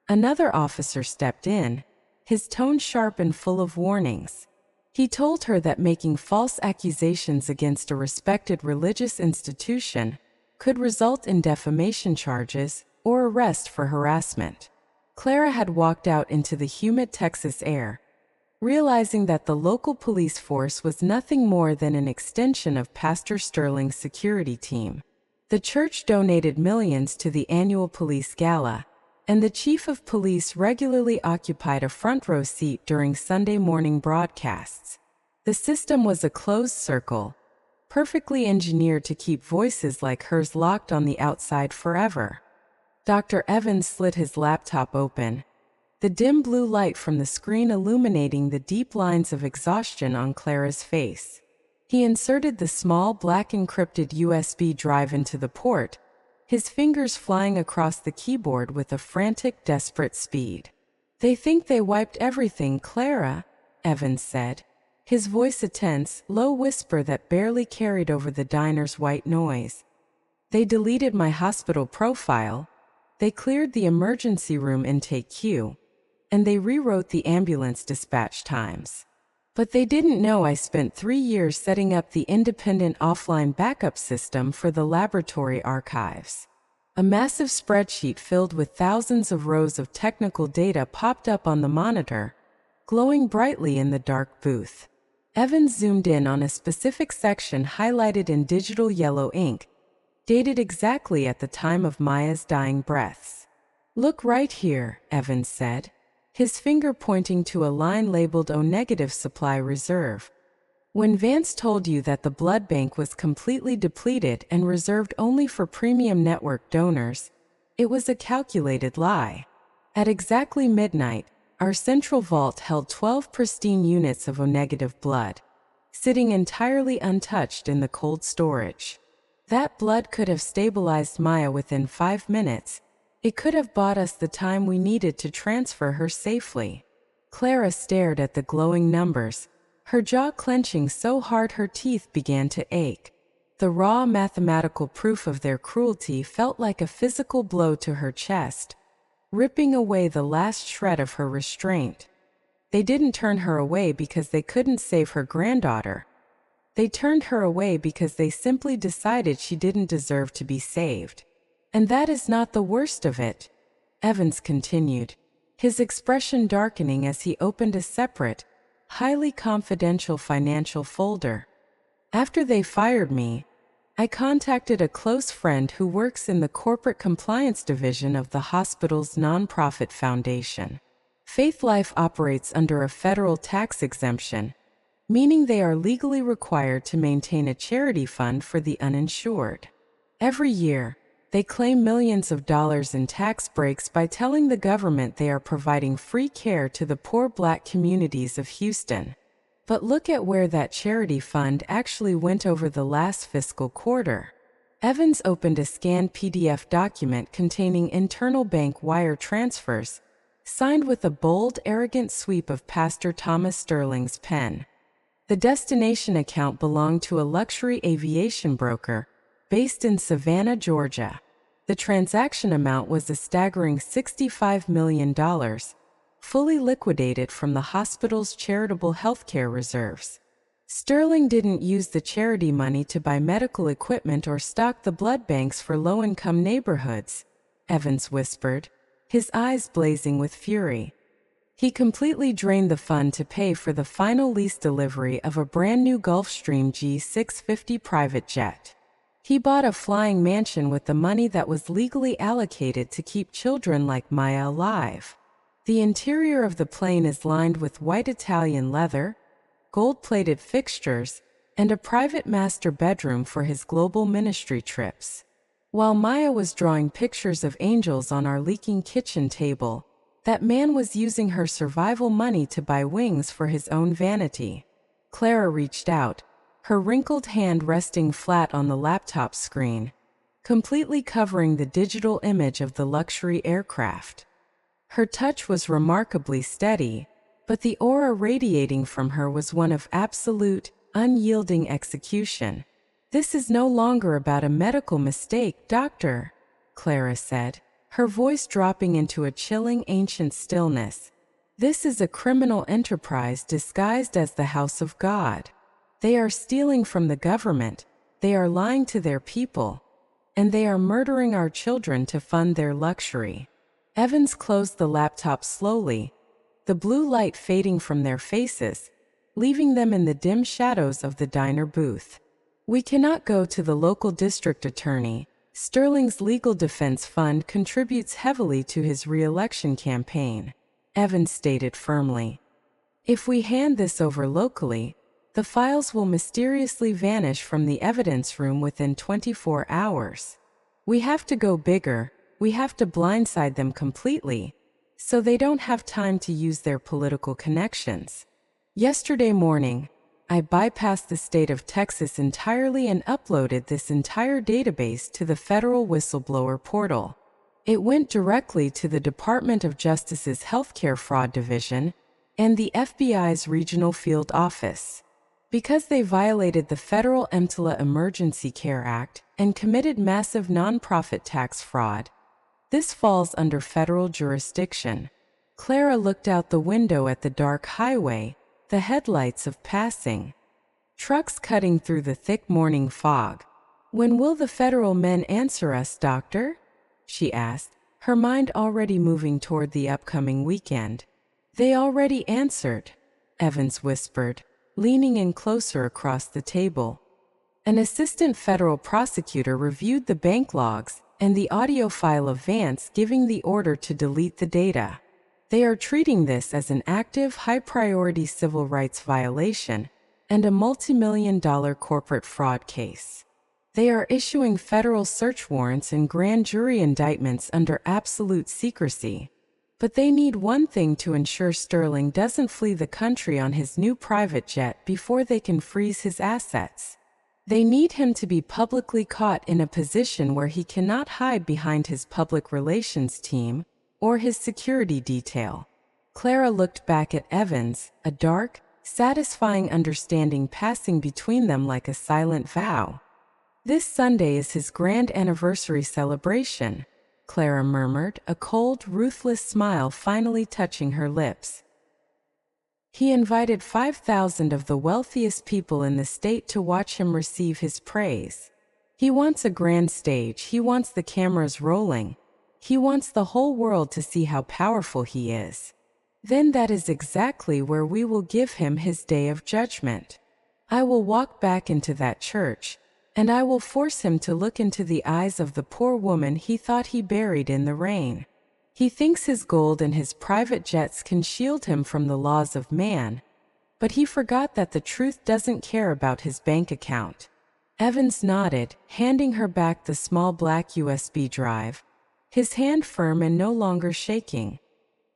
another officer stepped in, his tone sharp and full of warnings. He told her that making false accusations against a respected religious institution could result in defamation charges or arrest for harassment. Clara had walked out into the humid Texas air, realizing that the local police force was nothing more than an extension of Pastor Sterling's security team. The church donated millions to the annual police gala, and the chief of police regularly occupied a front row seat during Sunday morning broadcasts. The system was a closed circle, perfectly engineered to keep voices like hers locked on the outside forever. Dr. Evans slid his laptop open, the dim blue light from the screen illuminating the deep lines of exhaustion on Clara's face. He inserted the small black encrypted USB drive into the port, his fingers flying across the keyboard with a frantic, desperate speed. "They think they wiped everything, Clara," Evans said, his voice a tense, low whisper that barely carried over the diner's white noise. "They deleted my hospital profile, they cleared the emergency room intake queue, and they rewrote the ambulance dispatch times. But they didn't know I spent 3 years setting up the independent offline backup system for the laboratory archives." A massive spreadsheet filled with thousands of rows of technical data popped up on the monitor, glowing brightly in the dark booth. Evans zoomed in on a specific section highlighted in digital yellow ink, dated exactly at the time of Maya's dying breaths. "Look right here," Evans said, his finger pointing to a line labeled O-negative supply reserve. "When Vance told you that the blood bank was completely depleted and reserved only for premium network donors, it was a calculated lie. At exactly midnight, our central vault held 12 pristine units of O-negative blood, sitting entirely untouched in the cold storage. That blood could have stabilized Maya within 5 minutes. It could have bought us the time we needed to transfer her safely." Clara stared at the glowing numbers, her jaw clenching so hard her teeth began to ache. The raw mathematical proof of their cruelty felt like a physical blow to her chest, ripping away the last shred of her restraint. They didn't turn her away because they couldn't save her granddaughter. They turned her away because they simply decided she didn't deserve to be saved. "And that is not the worst of it," Evans continued, his expression darkening as he opened a separate, highly confidential financial folder. "After they fired me, I contacted a close friend who works in the corporate compliance division of the hospital's nonprofit foundation. Faith Life operates under a federal tax exemption, meaning they are legally required to maintain a charity fund for the uninsured. Every year, they claim millions of dollars in tax breaks by telling the government they are providing free care to the poor Black communities of Houston. But look at where that charity fund actually went over the last fiscal quarter. Evans opened a scanned PDF document containing internal bank wire transfers, signed with a bold, arrogant sweep of Pastor Thomas Sterling's pen. The destination account belonged to a luxury aviation broker based in Savannah, Georgia. The transaction amount was a staggering $65 million, fully liquidated from the hospital's charitable healthcare reserves. Sterling didn't use the charity money to buy medical equipment or stock the blood banks for low-income neighborhoods, Evans whispered, his eyes blazing with fury. He completely drained the fund to pay for the final lease delivery of a brand-new Gulfstream G650 private jet. He bought a flying mansion with the money that was legally allocated to keep children like Maya alive. The interior of the plane is lined with white Italian leather, gold-plated fixtures, and a private master bedroom for his global ministry trips. While Maya was drawing pictures of angels on our leaking kitchen table, that man was using her survival money to buy wings for his own vanity. Clara reached out, her wrinkled hand resting flat on the laptop screen, completely covering the digital image of the luxury aircraft. Her touch was remarkably steady, but the aura radiating from her was one of absolute, unyielding execution. "This is no longer about a medical mistake, Doctor," Clara said, her voice dropping into a chilling, ancient stillness. "This is a criminal enterprise disguised as the house of God. They are stealing from the government, they are lying to their people, and they are murdering our children to fund their luxury." Evans closed the laptop slowly, the blue light fading from their faces, leaving them in the dim shadows of the diner booth. "We cannot go to the local district attorney. Sterling's legal defense fund contributes heavily to his re-election campaign," Evans stated firmly. "If we hand this over locally, the files will mysteriously vanish from the evidence room within 24 hours. We have to go bigger, we have to blindside them completely, so they don't have time to use their political connections." Yesterday morning, I bypassed the state of Texas entirely and uploaded this entire database to the federal whistleblower portal. It went directly to the Department of Justice's Healthcare Fraud Division and the FBI's Regional Field Office. Because they violated the federal EMTLA Emergency Care Act and committed massive nonprofit tax fraud, this falls under federal jurisdiction. Clara looked out the window at the dark highway, the headlights of passing trucks cutting through the thick morning fog. "When will the federal men answer us, Doctor?" she asked, her mind already moving toward the upcoming weekend. "They already answered," Evans whispered, leaning in closer across the table. An assistant federal prosecutor reviewed the bank logs and the audio file of Vance giving the order to delete the data. They are treating this as an active, high-priority civil rights violation and a multi-million-dollar corporate fraud case. They are issuing federal search warrants and grand jury indictments under absolute secrecy. But they need one thing to ensure Sterling doesn't flee the country on his new private jet before they can freeze his assets. They need him to be publicly caught in a position where he cannot hide behind his public relations team or his security detail. Clara looked back at Evans, a dark, satisfying understanding passing between them like a silent vow. "This Sunday is his grand anniversary celebration," Clara murmured, a cold, ruthless smile finally touching her lips. "He invited 5,000 of the wealthiest people in the state to watch him receive his praise. He wants a grand stage, he wants the cameras rolling, he wants the whole world to see how powerful he is. Then that is exactly where we will give him his day of judgment. I will walk back into that church, and I will force him to look into the eyes of the poor woman he thought he buried in the rain. He thinks his gold and his private jets can shield him from the laws of man, but he forgot that the truth doesn't care about his bank account. Evans nodded, handing her back the small black USB drive, his hand firm and no longer shaking.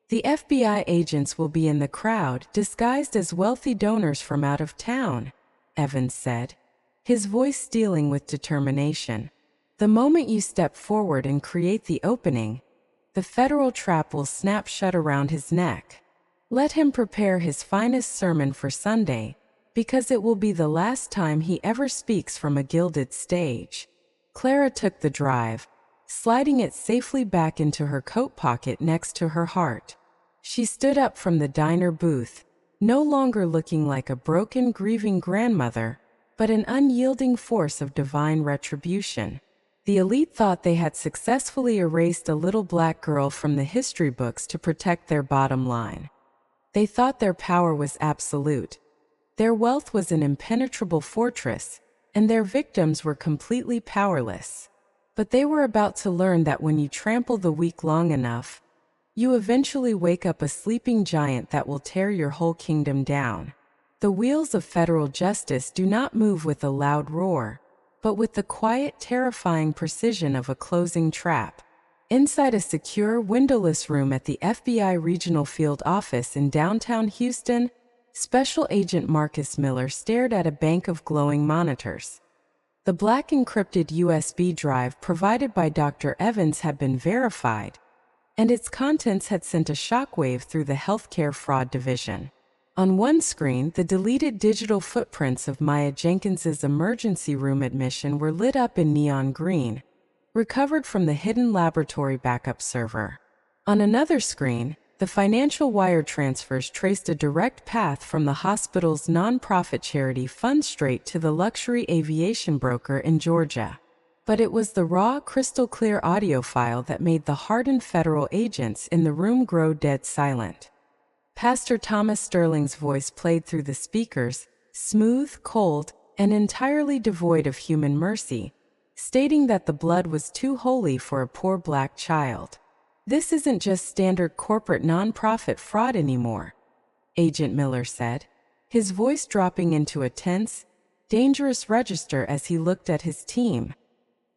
The FBI agents will be in the crowd, disguised as wealthy donors from out of town, Evans said, his voice stealing with determination. The moment you step forward and create the opening, the federal trap will snap shut around his neck. Let him prepare his finest sermon for Sunday, because it will be the last time he ever speaks from a gilded stage. Clara took the drive, sliding it safely back into her coat pocket next to her heart. She stood up from the diner booth, no longer looking like a broken, grieving grandmother, but an unyielding force of divine retribution. The elite thought they had successfully erased a little black girl from the history books to protect their bottom line. They thought their power was absolute. Their wealth was an impenetrable fortress, and their victims were completely powerless. But they were about to learn that when you trample the weak long enough, you eventually wake up a sleeping giant that will tear your whole kingdom down. The wheels of federal justice do not move with a loud roar, but with the quiet, terrifying precision of a closing trap. Inside a secure, windowless room at the FBI Regional Field Office in downtown Houston, Special Agent Marcus Miller stared at a bank of glowing monitors. The black encrypted USB drive provided by Dr. Evans had been verified, and its contents had sent a shockwave through the healthcare fraud division. On one screen, the deleted digital footprints of Maya Jenkins's emergency room admission were lit up in neon green, recovered from the hidden laboratory backup server. On another screen, the financial wire transfers traced a direct path from the hospital's nonprofit charity fund straight to the luxury aviation broker in Georgia. But it was the raw, crystal-clear audio file that made the hardened federal agents in the room grow dead silent. Pastor Thomas Sterling's voice played through the speakers, smooth, cold, and entirely devoid of human mercy, stating that the blood was too holy for a poor black child. This isn't just standard corporate nonprofit fraud anymore, Agent Miller said, his voice dropping into a tense, dangerous register as he looked at his team.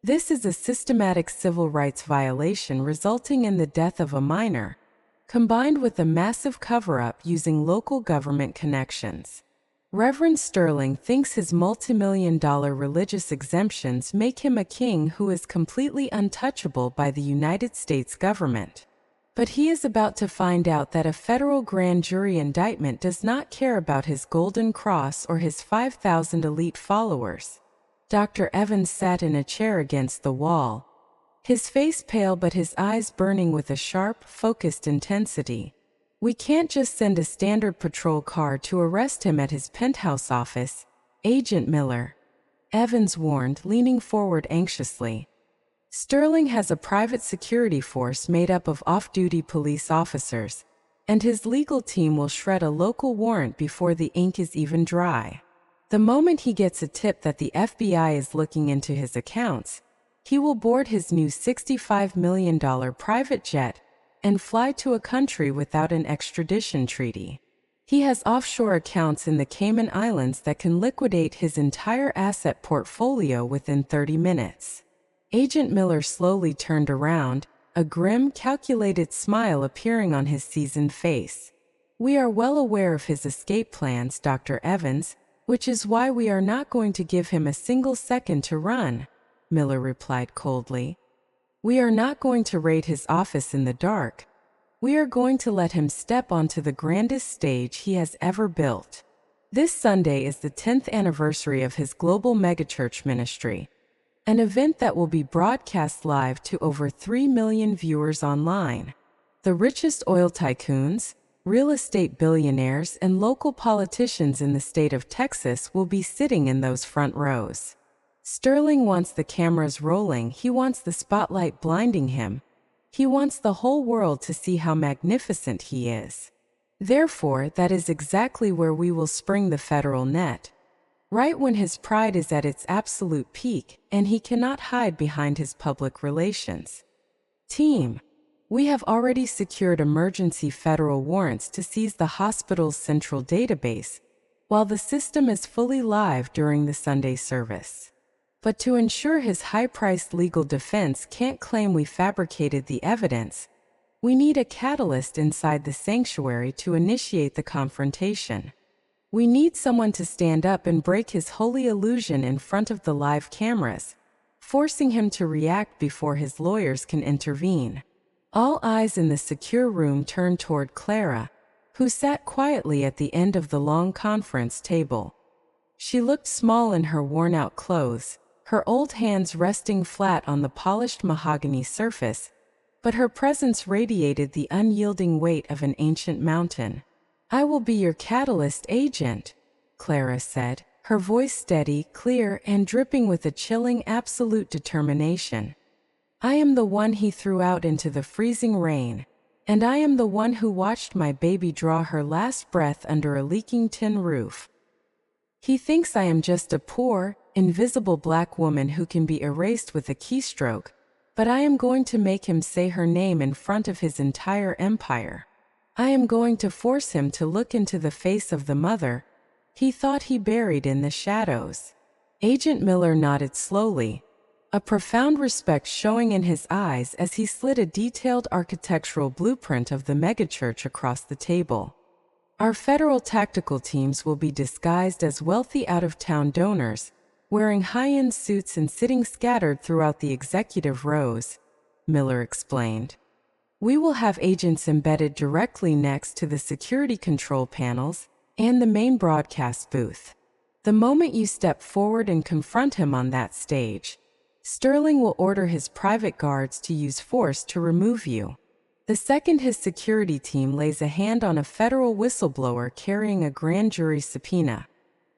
This is a systematic civil rights violation resulting in the death of a minor, combined with a massive cover-up using local government connections. Reverend Sterling thinks his multi-million-dollar religious exemptions make him a king who is completely untouchable by the United States government. But he is about to find out that a federal grand jury indictment does not care about his golden cross or his 5,000 elite followers. Dr. Evans sat in a chair against the wall, his face pale but his eyes burning with a sharp, focused intensity. We can't just send a standard patrol car to arrest him at his penthouse office, Agent Miller, Evans warned, leaning forward anxiously. Sterling has a private security force made up of off-duty police officers, and his legal team will shred a local warrant before the ink is even dry. The moment he gets a tip that the FBI is looking into his accounts, he will board his new $65 million private jet and fly to a country without an extradition treaty. He has offshore accounts in the Cayman Islands that can liquidate his entire asset portfolio within 30 minutes. Agent Miller slowly turned around, a grim, calculated smile appearing on his seasoned face. We are well aware of his escape plans, Dr. Evans, which is why we are not going to give him a single second to run, Miller replied coldly. We are not going to raid his office in the dark. We are going to let him step onto the grandest stage he has ever built. This Sunday is the 10th anniversary of his global megachurch ministry, an event that will be broadcast live to over 3 million viewers online. The richest oil tycoons, real estate billionaires, and local politicians in the state of Texas will be sitting in those front rows. Sterling wants the cameras rolling, he wants the spotlight blinding him, he wants the whole world to see how magnificent he is. Therefore, that is exactly where we will spring the federal net. right when his pride is at its absolute peak and he cannot hide behind his public relations. Team, we have already secured emergency federal warrants to seize the hospital's central database, while the system is fully live during the Sunday service. But to ensure his high-priced legal defense can't claim we fabricated the evidence, we need a catalyst inside the sanctuary to initiate the confrontation. We need someone to stand up and break his holy illusion in front of the live cameras, forcing him to react before his lawyers can intervene. All eyes in the secure room turned toward Clara, who sat quietly at the end of the long conference table. She looked small in her worn-out clothes, her old hands resting flat on the polished mahogany surface, but her presence radiated the unyielding weight of an ancient mountain. "I will be your catalyst agent," Clara said, her voice steady, clear, and dripping with a chilling absolute determination. "I am the one he threw out into the freezing rain, and I am the one who watched my baby draw her last breath under a leaking tin roof. He thinks I am just a poor, invisible black woman who can be erased with a keystroke, but I am going to make him say her name in front of his entire empire. I am going to force him to look into the face of the mother he thought he buried in the shadows." Agent Miller nodded slowly, a profound respect showing in his eyes as he slid a detailed architectural blueprint of the megachurch across the table. "Our federal tactical teams will be disguised as wealthy out-of-town donors, wearing high-end suits and sitting scattered throughout the executive rows," Miller explained. "We will have agents embedded directly next to the security control panels and the main broadcast booth. The moment you step forward and confront him on that stage, Sterling will order his private guards to use force to remove you. The second his security team lays a hand on a federal whistleblower carrying a grand jury subpoena,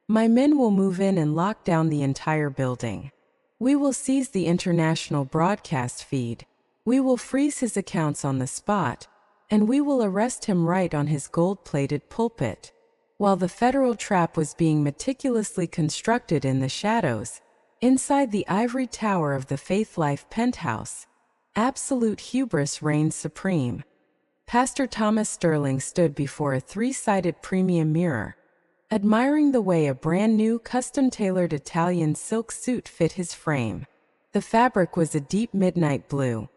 my men will move in and lock down the entire building. We will seize the international broadcast feed. We will freeze his accounts on the spot, and we will arrest him right on his gold-plated pulpit." While the federal trap was being meticulously constructed in the shadows, inside the ivory tower of the Faith Life penthouse, absolute hubris reigned supreme. Pastor Thomas Sterling stood before a three-sided premium mirror, admiring the way a brand-new, custom-tailored Italian silk suit fit his frame. The fabric was a deep midnight blue,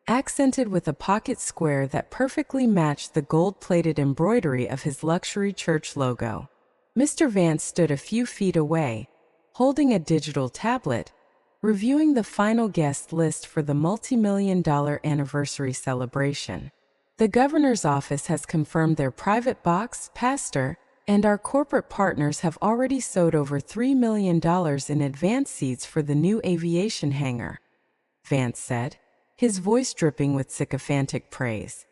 accented with a pocket square that perfectly matched the gold-plated embroidery of his luxury church logo. Mr. Vance stood a few feet away, holding a digital tablet, reviewing the final guest list for the multi-million-dollar anniversary celebration. "The governor's office has confirmed their private box, Pastor, and our corporate partners have already sowed over $3 million in advance seeds for the new aviation hangar," Vance said, his voice dripping with sycophantic praise.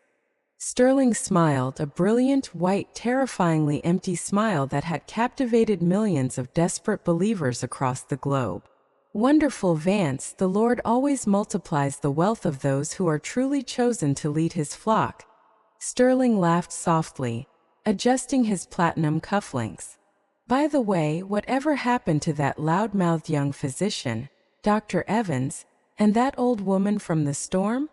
Sterling smiled, a brilliant, white, terrifyingly empty smile that had captivated millions of desperate believers across the globe. "Wonderful, Vance, the Lord always multiplies the wealth of those who are truly chosen to lead his flock." Sterling laughed softly, adjusting his platinum cufflinks. "By the way, whatever happened to that loud-mouthed young physician, Dr. Evans, and that old woman from the storm?"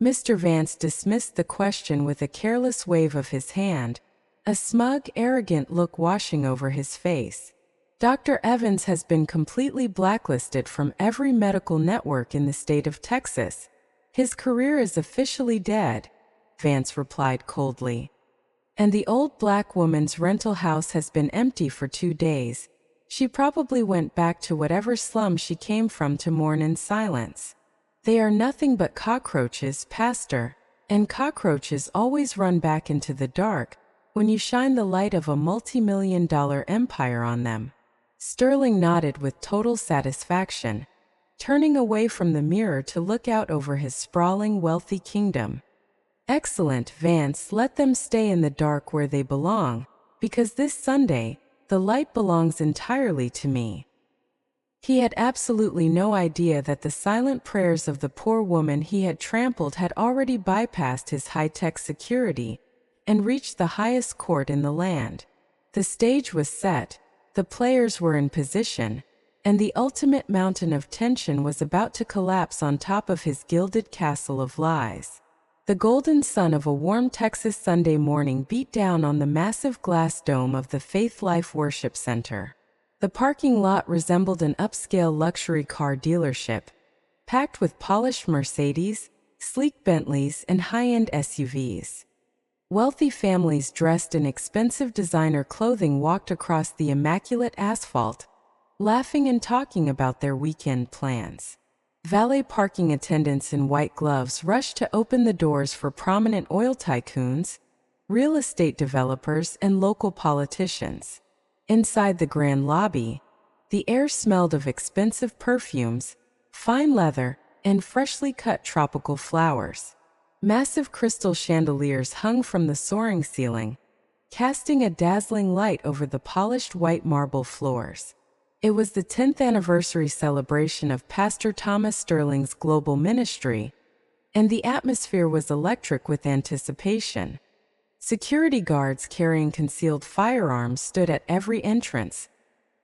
Mr. Vance dismissed the question with a careless wave of his hand, a smug, arrogant look washing over his face. "Dr. Evans has been completely blacklisted from every medical network in the state of Texas. His career is officially dead," Vance replied coldly. "And the old black woman's rental house has been empty for 2 days. She probably went back to whatever slum she came from to mourn in silence. They are nothing but cockroaches, Pastor, and cockroaches always run back into the dark when you shine the light of a multi-million-dollar empire on them." Sterling nodded with total satisfaction, turning away from the mirror to look out over his sprawling, wealthy kingdom. "Excellent, Vance, let them stay in the dark where they belong, because this Sunday, the light belongs entirely to me." He had absolutely no idea that the silent prayers of the poor woman he had trampled had already bypassed his high-tech security and reached the highest court in the land. The stage was set, the players were in position, and the ultimate mountain of tension was about to collapse on top of his gilded castle of lies. The golden sun of a warm Texas Sunday morning beat down on the massive glass dome of the Faith Life Worship Center. The parking lot resembled an upscale luxury car dealership, packed with polished Mercedes, sleek Bentleys, and high-end SUVs. Wealthy families dressed in expensive designer clothing walked across the immaculate asphalt, laughing and talking about their weekend plans. Valet parking attendants in white gloves rushed to open the doors for prominent oil tycoons, real estate developers, and local politicians. Inside the grand lobby, the air smelled of expensive perfumes, fine leather, and freshly cut tropical flowers. Massive crystal chandeliers hung from the soaring ceiling, casting a dazzling light over the polished white marble floors. It was the 10th anniversary celebration of Pastor Thomas Sterling's global ministry, and the atmosphere was electric with anticipation. Security guards carrying concealed firearms stood at every entrance,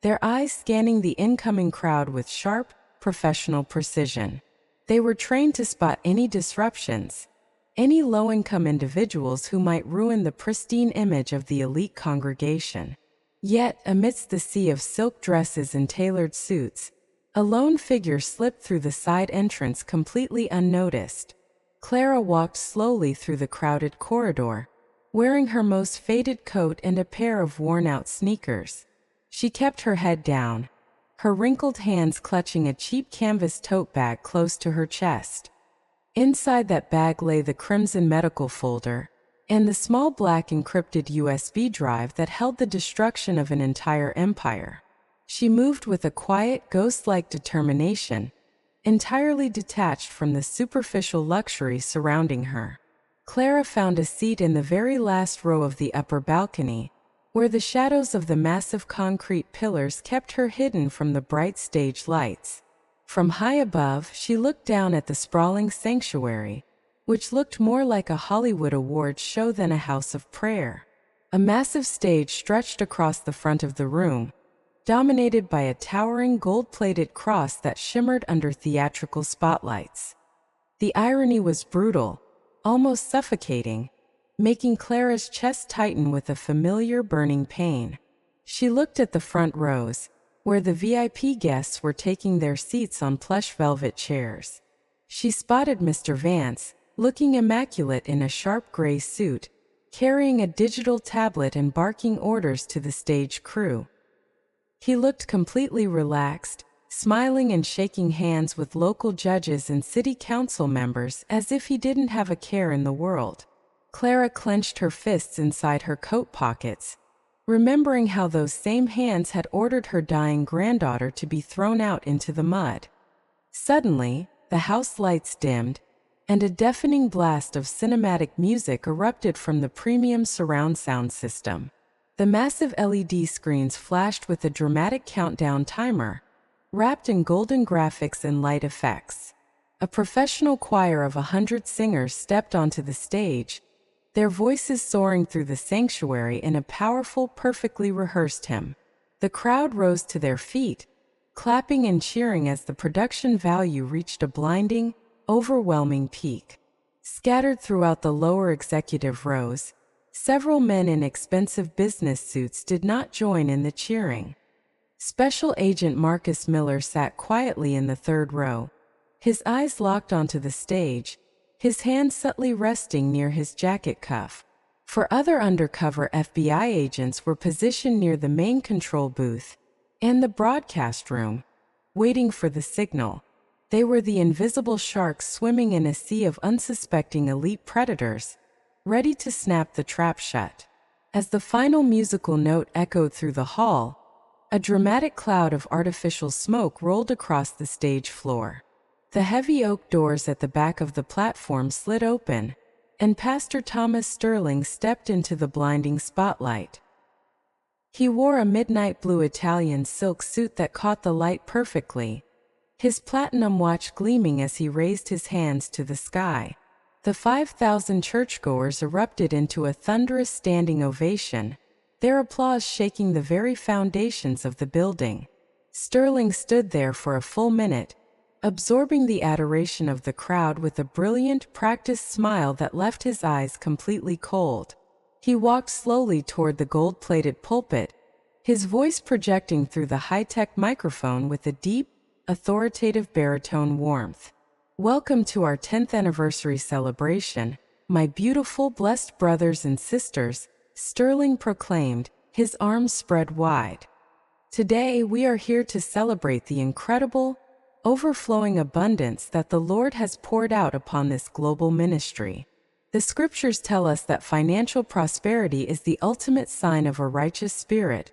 their eyes scanning the incoming crowd with sharp, professional precision. They were trained to spot any disruptions, any low-income individuals who might ruin the pristine image of the elite congregation. Yet, amidst the sea of silk dresses and tailored suits, a lone figure slipped through the side entrance completely unnoticed. Clara walked slowly through the crowded corridor, wearing her most faded coat and a pair of worn-out sneakers. She kept her head down, her wrinkled hands clutching a cheap canvas tote bag close to her chest. Inside that bag lay the crimson medical folder, and the small black encrypted USB drive that held the destruction of an entire empire. She moved with a quiet, ghost-like determination, entirely detached from the superficial luxury surrounding her. Clara found a seat in the very last row of the upper balcony, where the shadows of the massive concrete pillars kept her hidden from the bright stage lights. From high above, she looked down at the sprawling sanctuary, which looked more like a Hollywood awards show than a house of prayer. A massive stage stretched across the front of the room, dominated by a towering gold-plated cross that shimmered under theatrical spotlights. The irony was brutal, almost suffocating, making Clara's chest tighten with a familiar burning pain. She looked at the front rows, where the VIP guests were taking their seats on plush velvet chairs. She spotted Mr. Vance, looking immaculate in a sharp gray suit, carrying a digital tablet and barking orders to the stage crew. He looked completely relaxed, smiling and shaking hands with local judges and city council members as if he didn't have a care in the world. Clara clenched her fists inside her coat pockets, remembering how those same hands had ordered her dying granddaughter to be thrown out into the mud. Suddenly, the house lights dimmed, and a deafening blast of cinematic music erupted from the premium surround sound system. The massive LED screens flashed with a dramatic countdown timer, wrapped in golden graphics and light effects. A professional choir of 100 singers stepped onto the stage, their voices soaring through the sanctuary in a powerful, perfectly rehearsed hymn. The crowd rose to their feet, clapping and cheering as the production value reached a blinding, overwhelming peak. Scattered throughout the lower executive rows, several men in expensive business suits did not join in the cheering. Special Agent Marcus Miller sat quietly in the third row, his eyes locked onto the stage, his hand subtly resting near his jacket cuff. For other undercover FBI agents were positioned near the main control booth and the broadcast room, waiting for the signal. They were the invisible sharks swimming in a sea of unsuspecting elite predators, ready to snap the trap shut. As the final musical note echoed through the hall, a dramatic cloud of artificial smoke rolled across the stage floor. The heavy oak doors at the back of the platform slid open, and Pastor Thomas Sterling stepped into the blinding spotlight. He wore a midnight blue Italian silk suit that caught the light perfectly, his platinum watch gleaming as he raised his hands to the sky. The 5,000 churchgoers erupted into a thunderous standing ovation, their applause shaking the very foundations of the building. Sterling stood there for a full minute, absorbing the adoration of the crowd with a brilliant, practiced smile that left his eyes completely cold. He walked slowly toward the gold-plated pulpit, his voice projecting through the high-tech microphone with a deep, authoritative baritone warmth. "Welcome to our 10th anniversary celebration, my beautiful, blessed brothers and sisters," Sterling proclaimed, his arms spread wide. "Today we are here to celebrate the incredible, overflowing abundance that the Lord has poured out upon this global ministry. The scriptures tell us that financial prosperity is the ultimate sign of a righteous spirit,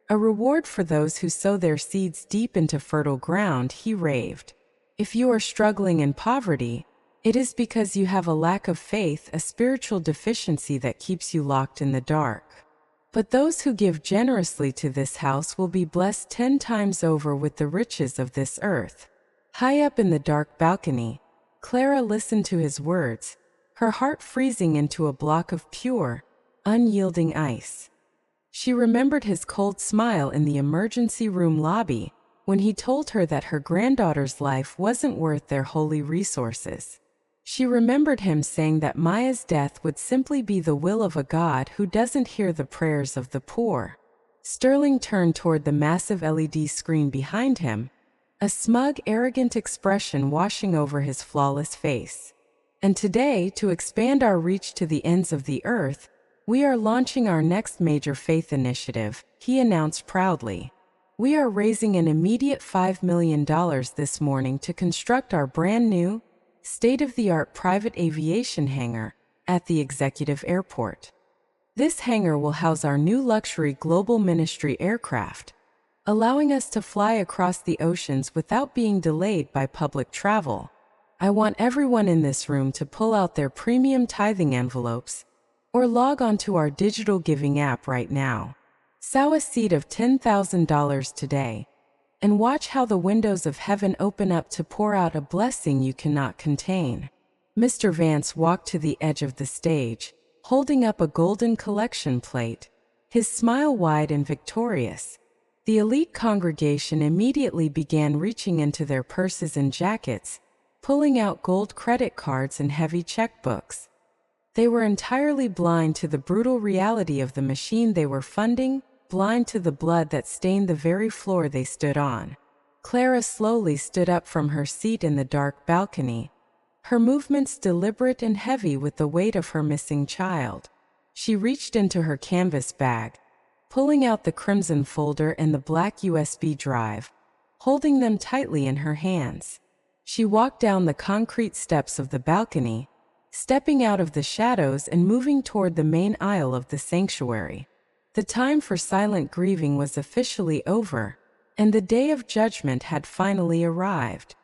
a reward for those who sow their seeds deep into fertile ground," he raved. "If you are struggling in poverty, it is because you have a lack of faith, a spiritual deficiency that keeps you locked in the dark. But those who give generously to this house will be blessed 10 times over with the riches of this earth." High up in the dark balcony, Clara listened to his words, her heart freezing into a block of pure, unyielding ice. She remembered his cold smile in the emergency room lobby when he told her that her granddaughter's life wasn't worth their holy resources. She remembered him saying that Maya's death would simply be the will of a God who doesn't hear the prayers of the poor. Sterling turned toward the massive LED screen behind him, a smug, arrogant expression washing over his flawless face. "And today, to expand our reach to the ends of the earth, we are launching our next major faith initiative," he announced proudly. "We are raising an immediate $5 million this morning to construct our brand new, state-of-the-art private aviation hangar at the executive airport. This hangar will house our new luxury global ministry aircraft, allowing us to fly across the oceans without being delayed by public travel. I want everyone in this room to pull out their premium tithing envelopes or log on to our digital giving app right now. Sow a seed of $10,000 today, and watch how the windows of heaven open up to pour out a blessing you cannot contain." Mr. Vance walked to the edge of the stage, holding up a golden collection plate, his smile wide and victorious. The elite congregation immediately began reaching into their purses and jackets, pulling out gold credit cards and heavy checkbooks. They were entirely blind to the brutal reality of the machine they were funding, blind to the blood that stained the very floor they stood on. Clara slowly stood up from her seat in the dark balcony, her movements deliberate and heavy with the weight of her missing child. She reached into her canvas bag, pulling out the crimson folder and the black USB drive, holding them tightly in her hands. She walked down the concrete steps of the balcony, stepping out of the shadows and moving toward the main aisle of the sanctuary. The time for silent grieving was officially over, and the day of judgment had finally arrived.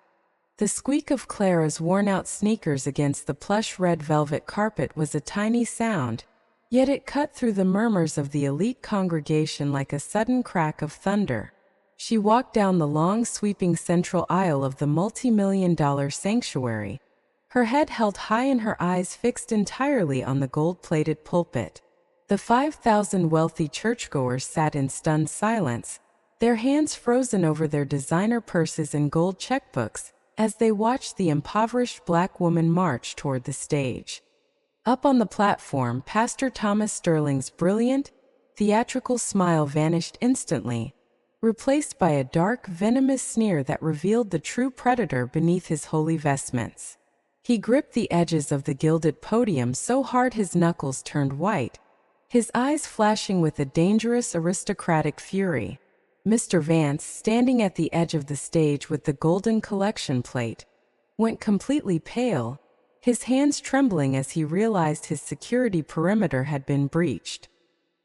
The squeak of Clara's worn-out sneakers against the plush red velvet carpet was a tiny sound, yet it cut through the murmurs of the elite congregation like a sudden crack of thunder. She walked down the long, sweeping central aisle of the multi-million-dollar sanctuary, her head held high and her eyes fixed entirely on the gold-plated pulpit. The 5,000 wealthy churchgoers sat in stunned silence, their hands frozen over their designer purses and gold checkbooks, as they watched the impoverished black woman march toward the stage. Up on the platform, Pastor Thomas Sterling's brilliant, theatrical smile vanished instantly, replaced by a dark, venomous sneer that revealed the true predator beneath his holy vestments. He gripped the edges of the gilded podium so hard his knuckles turned white, his eyes flashing with a dangerous aristocratic fury. Mr. Vance, standing at the edge of the stage with the golden collection plate, went completely pale, his hands trembling as he realized his security perimeter had been breached.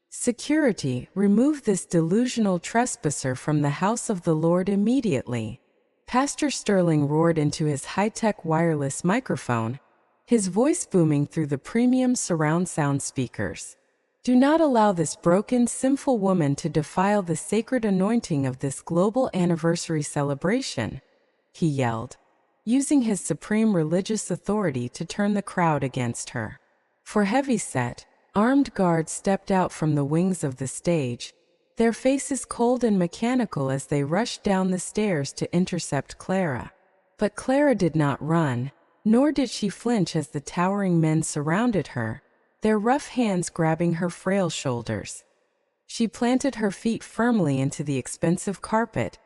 "Security, remove this delusional trespasser from the house of the Lord immediately," Pastor Sterling roared into his high-tech wireless microphone, his voice booming through the premium surround sound speakers. "Do not allow this broken, sinful woman to defile the sacred anointing of this global anniversary celebration," he yelled, using his supreme religious authority to turn the crowd against her. For heavy-set, Armed guards stepped out from the wings of the stage, their faces cold and mechanical as they rushed down the stairs to intercept Clara. But Clara did not run, nor did she flinch as the towering men surrounded her, their rough hands grabbing her frail shoulders. She planted her feet firmly into the expensive carpet,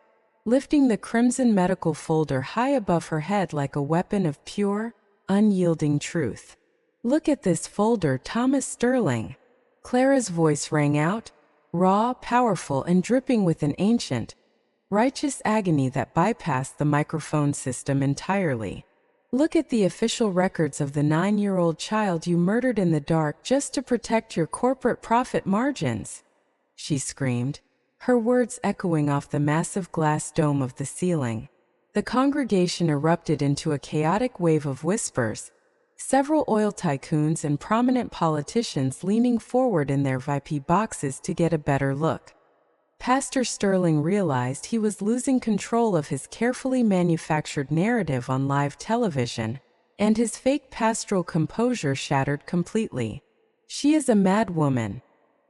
lifting the crimson medical folder high above her head like a weapon of pure, unyielding truth. "Look at this folder, Thomas Sterling." Clara's voice rang out, raw, powerful, and dripping with an ancient, righteous agony that bypassed the microphone system entirely. "Look at the official records of the 9-year-old child you murdered in the dark just to protect your corporate profit margins," she screamed, her words echoing off the massive glass dome of the ceiling. The congregation erupted into a chaotic wave of whispers, several oil tycoons and prominent politicians leaning forward in their VIP boxes to get a better look. Pastor Sterling realized he was losing control of his carefully manufactured narrative on live television, and his fake pastoral composure shattered completely. "She is a mad woman,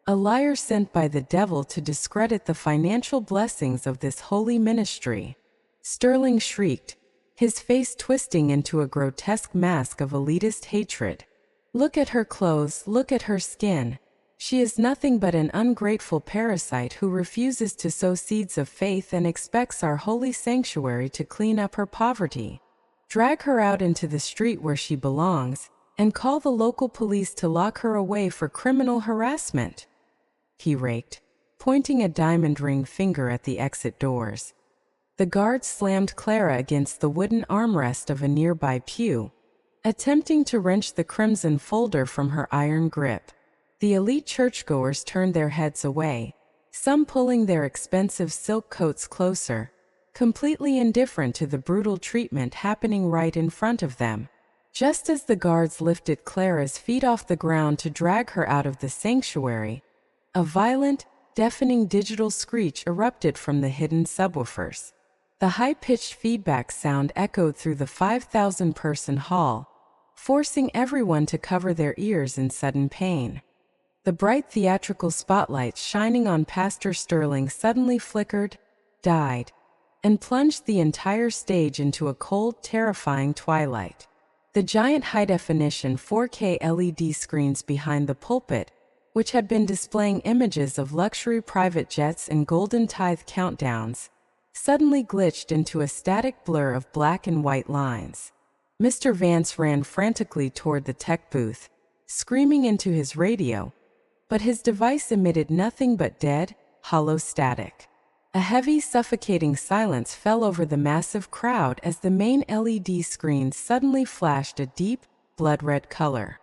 a liar sent by the devil to discredit the financial blessings of this holy ministry," Sterling shrieked, his face twisting into a grotesque mask of elitist hatred. "Look at her clothes, look at her skin. She is nothing but an ungrateful parasite who refuses to sow seeds of faith and expects our holy sanctuary to clean up her poverty. Drag her out into the street where she belongs, and call the local police to lock her away for criminal harassment," he raked, pointing a diamond-ringed finger at the exit doors. The guards slammed Clara against the wooden armrest of a nearby pew, attempting to wrench the crimson folder from her iron grip. The elite churchgoers turned their heads away, some pulling their expensive silk coats closer, completely indifferent to the brutal treatment happening right in front of them. Just as the guards lifted Clara's feet off the ground to drag her out of the sanctuary, a violent, deafening digital screech erupted from the hidden subwoofers. The high-pitched feedback sound echoed through the 5,000-person hall, forcing everyone to cover their ears in sudden pain. The bright theatrical spotlights shining on Pastor Sterling suddenly flickered, died, and plunged the entire stage into a cold, terrifying twilight. The giant high-definition 4K LED screens behind the pulpit, which had been displaying images of luxury private jets and golden tithe countdowns, suddenly glitched into a static blur of black and white lines. Mr. Vance ran frantically toward the tech booth, screaming into his radio, but his device emitted nothing but dead, hollow static. A heavy, suffocating silence fell over the massive crowd as the main LED screen suddenly flashed a deep, blood-red color.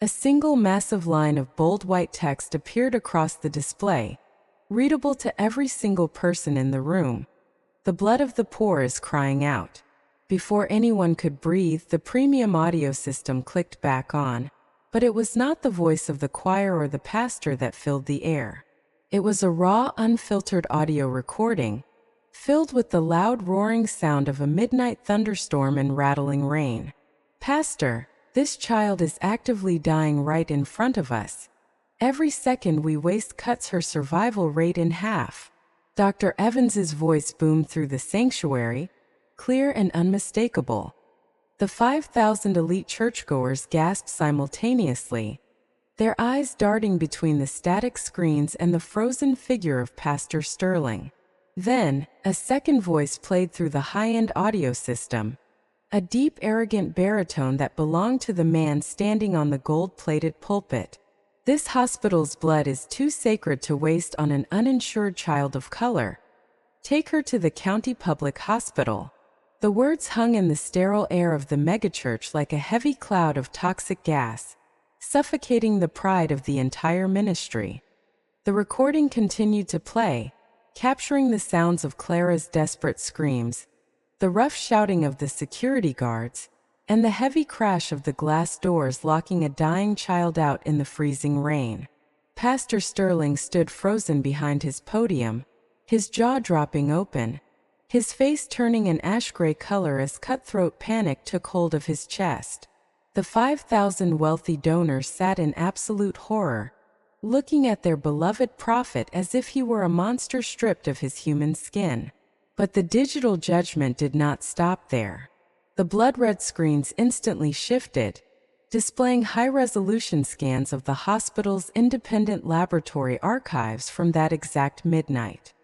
A single massive line of bold white text appeared across the display, readable to every single person in the room. "The blood of the poor is crying out." Before anyone could breathe, the premium audio system clicked back on, but it was not the voice of the choir or the pastor that filled the air. It was a raw, unfiltered audio recording, filled with the loud roaring sound of a midnight thunderstorm and rattling rain. "Pastor, this child is actively dying right in front of us. Every second we waste cuts her survival rate in half." Dr. Evans's voice boomed through the sanctuary, clear and unmistakable. The 5,000 elite churchgoers gasped simultaneously, their eyes darting between the static screens and the frozen figure of Pastor Sterling. Then, a second voice played through the high-end audio system, a deep, arrogant baritone that belonged to the man standing on the gold-plated pulpit. "This hospital's blood is too sacred to waste on an uninsured child of color. Take her to the county public hospital." The words hung in the sterile air of the megachurch like a heavy cloud of toxic gas, suffocating the pride of the entire ministry. The recording continued to play, capturing the sounds of Clara's desperate screams, the rough shouting of the security guards, and the heavy crash of the glass doors locking a dying child out in the freezing rain. Pastor Sterling stood frozen behind his podium, his jaw dropping open, his face turning an ash-gray color as cutthroat panic took hold of his chest. The 5,000 wealthy donors sat in absolute horror, looking at their beloved prophet as if he were a monster stripped of his human skin. But the digital judgment did not stop there. The blood-red screens instantly shifted, displaying high-resolution scans of the hospital's independent laboratory archives from that exact midnight.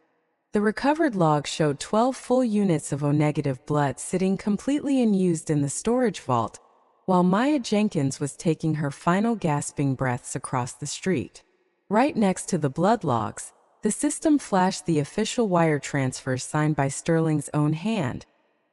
The recovered log showed 12 full units of O-negative blood sitting completely unused in the storage vault, while Maya Jenkins was taking her final gasping breaths across the street. Right next to the blood logs, the system flashed the official wire transfers signed by Sterling's own hand,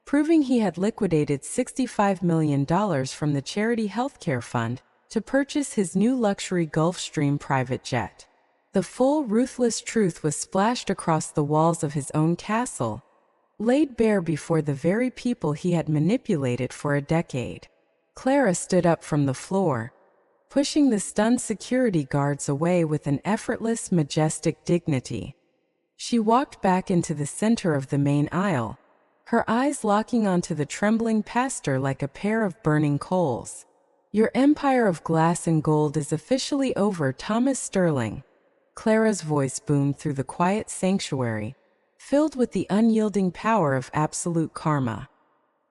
proving he had liquidated $65 million from the charity healthcare fund to purchase his new luxury Gulfstream private jet. The full, ruthless truth was splashed across the walls of his own castle, laid bare before the very people he had manipulated for a decade. Clara stood up from the floor, pushing the stunned security guards away with an effortless, majestic dignity. She walked back into the center of the main aisle, her eyes locking onto the trembling pastor like a pair of burning coals. "Your empire of glass and gold is officially over, Thomas Sterling," Clara's voice boomed through the quiet sanctuary, filled with the unyielding power of absolute karma.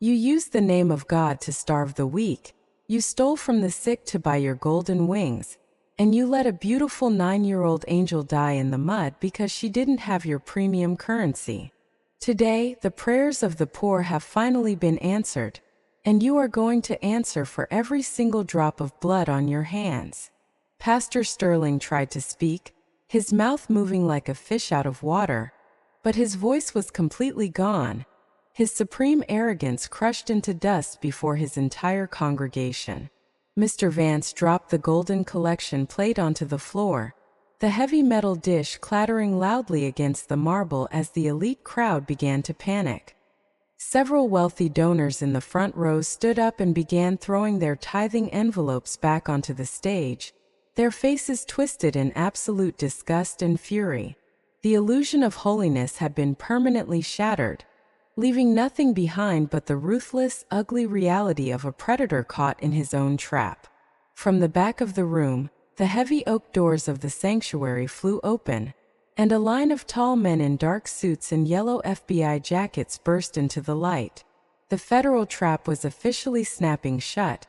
"You used the name of God to starve the weak, you stole from the sick to buy your golden wings, and you let a beautiful 9-year-old angel die in the mud because she didn't have your premium currency. Today, the prayers of the poor have finally been answered, and you are going to answer for every single drop of blood on your hands." Pastor Sterling tried to speak, his mouth moving like a fish out of water, but his voice was completely gone, his supreme arrogance crushed into dust before his entire congregation. Mr. Vance dropped the golden collection plate onto the floor, the heavy metal dish clattering loudly against the marble as the elite crowd began to panic. Several wealthy donors in the front rows stood up and began throwing their tithing envelopes back onto the stage, their faces twisted in absolute disgust and fury. The illusion of holiness had been permanently shattered, leaving nothing behind but the ruthless, ugly reality of a predator caught in his own trap. From the back of the room, the heavy oak doors of the sanctuary flew open, and a line of tall men in dark suits and yellow FBI jackets burst into the light. The federal trap was officially snapping shut,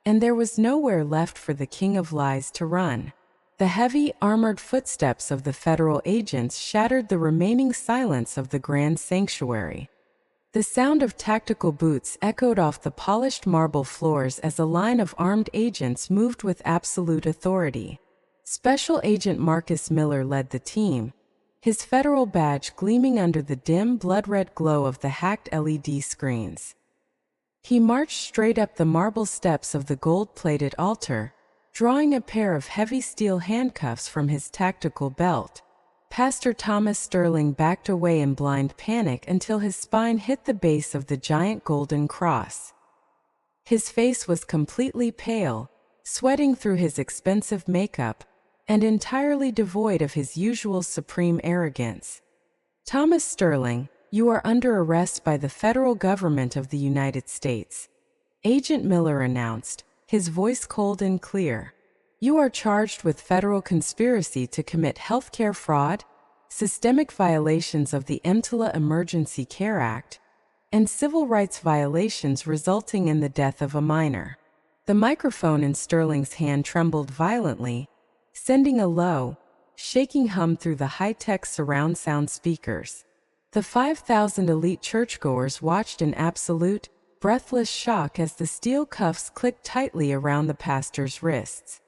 and there was nowhere left for the King of Lies to run. The heavy, armored footsteps of the federal agents shattered the remaining silence of the grand sanctuary. The sound of tactical boots echoed off the polished marble floors as a line of armed agents moved with absolute authority. Special Agent Marcus Miller led the team, his federal badge gleaming under the dim, blood-red glow of the hacked LED screens. He marched straight up the marble steps of the gold-plated altar, drawing a pair of heavy steel handcuffs from his tactical belt. Pastor Thomas Sterling backed away in blind panic until his spine hit the base of the giant golden cross. His face was completely pale, sweating through his expensive makeup, and entirely devoid of his usual supreme arrogance. "Thomas Sterling, you are under arrest by the federal government of the United States," Agent Miller announced, his voice cold and clear. "You are charged with federal conspiracy to commit healthcare fraud, systemic violations of the EMTLA Emergency Care Act, and civil rights violations resulting in the death of a minor." The microphone in Sterling's hand trembled violently, sending a low, shaking hum through the high-tech surround sound speakers. The 5,000 elite churchgoers watched in absolute, breathless shock as the steel cuffs clicked tightly around the pastor's wrists.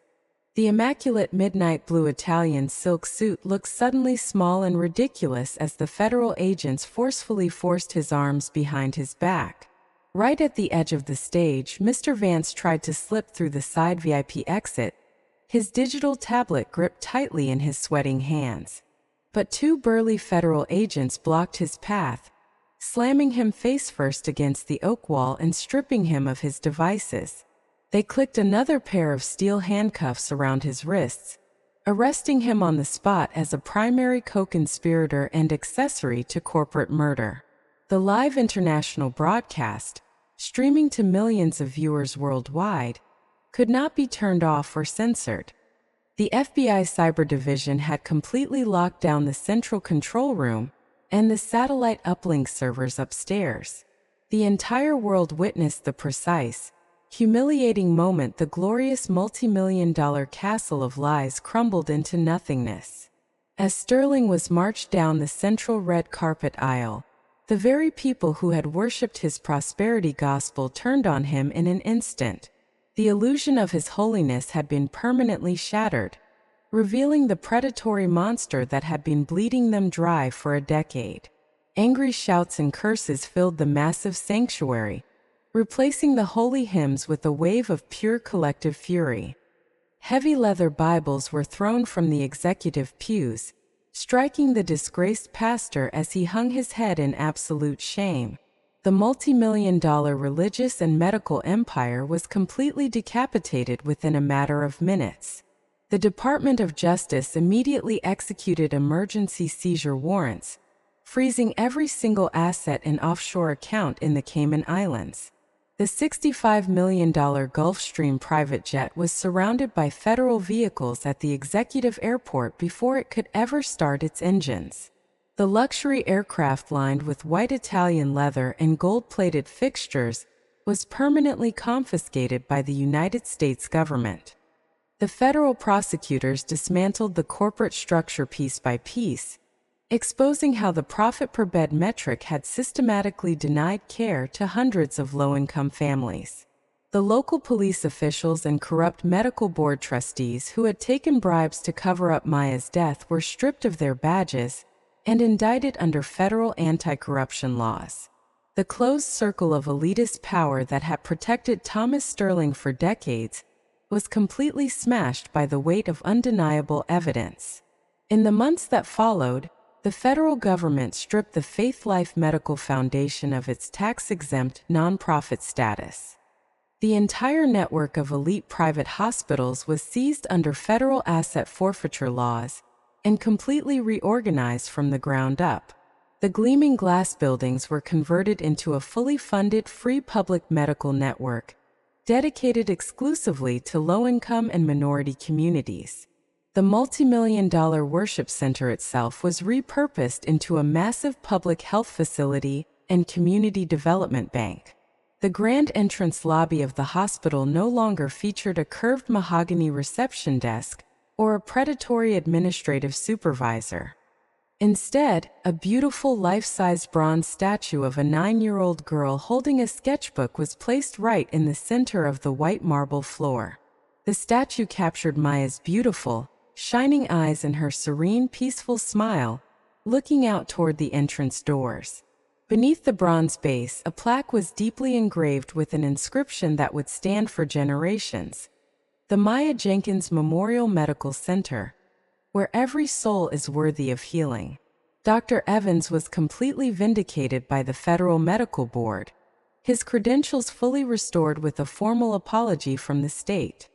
The immaculate midnight blue Italian silk suit looked suddenly small and ridiculous as the federal agents forcefully forced his arms behind his back. Right at the edge of the stage, Mr. Vance tried to slip through the side VIP exit, his digital tablet gripped tightly in his sweating hands. But two burly federal agents blocked his path, slamming him face first against the oak wall and stripping him of his devices. They clicked another pair of steel handcuffs around his wrists, arresting him on the spot as a primary co-conspirator and accessory to corporate murder. The live international broadcast, streaming to millions of viewers worldwide, could not be turned off or censored. The FBI Cyber Division had completely locked down the central control room and the satellite uplink servers upstairs. The entire world witnessed the precise, humiliating moment the glorious multi-million-dollar castle of lies crumbled into nothingness. As Sterling was marched down the central red carpet aisle, the very people who had worshipped his prosperity gospel turned on him in an instant. The illusion of his holiness had been permanently shattered, revealing the predatory monster that had been bleeding them dry for a decade. Angry shouts and curses filled the massive sanctuary, replacing the holy hymns with a wave of pure collective fury. Heavy leather Bibles were thrown from the executive pews, striking the disgraced pastor as he hung his head in absolute shame. The multi-million-dollar religious and medical empire was completely decapitated within a matter of minutes. The Department of Justice immediately executed emergency seizure warrants, freezing every single asset and offshore account in the Cayman Islands. The $65 million Gulfstream private jet was surrounded by federal vehicles at the executive airport before it could ever start its engines. The luxury aircraft, lined with white Italian leather and gold-plated fixtures, was permanently confiscated by the United States government. The federal prosecutors dismantled the corporate structure piece by piece, exposing how the profit per bed metric had systematically denied care to hundreds of low-income families. The local police officials and corrupt medical board trustees who had taken bribes to cover up Maya's death were stripped of their badges and indicted under federal anti-corruption laws. The closed circle of elitist power that had protected Thomas Sterling for decades was completely smashed by the weight of undeniable evidence. In the months that followed, the federal government stripped the Faith Life Medical Foundation of its tax-exempt nonprofit status. The entire network of elite private hospitals was seized under federal asset forfeiture laws and completely reorganized from the ground up. The gleaming glass buildings were converted into a fully funded free public medical network, dedicated exclusively to low-income and minority communities. The multi-million-dollar worship center itself was repurposed into a massive public health facility and community development bank. The grand entrance lobby of the hospital no longer featured a curved mahogany reception desk or a predatory administrative supervisor. Instead, a beautiful life-size bronze statue of a 9-year-old girl holding a sketchbook was placed right in the center of the white marble floor. The statue captured Maya's beautiful, shining eyes and her serene, peaceful smile, looking out toward the entrance doors. Beneath the bronze base, a plaque was deeply engraved with an inscription that would stand for generations: the Maya Jenkins Memorial Medical Center, where every soul is worthy of healing. Dr. Evans was completely vindicated by the Federal Medical Board, his credentials fully restored with a formal apology from the state.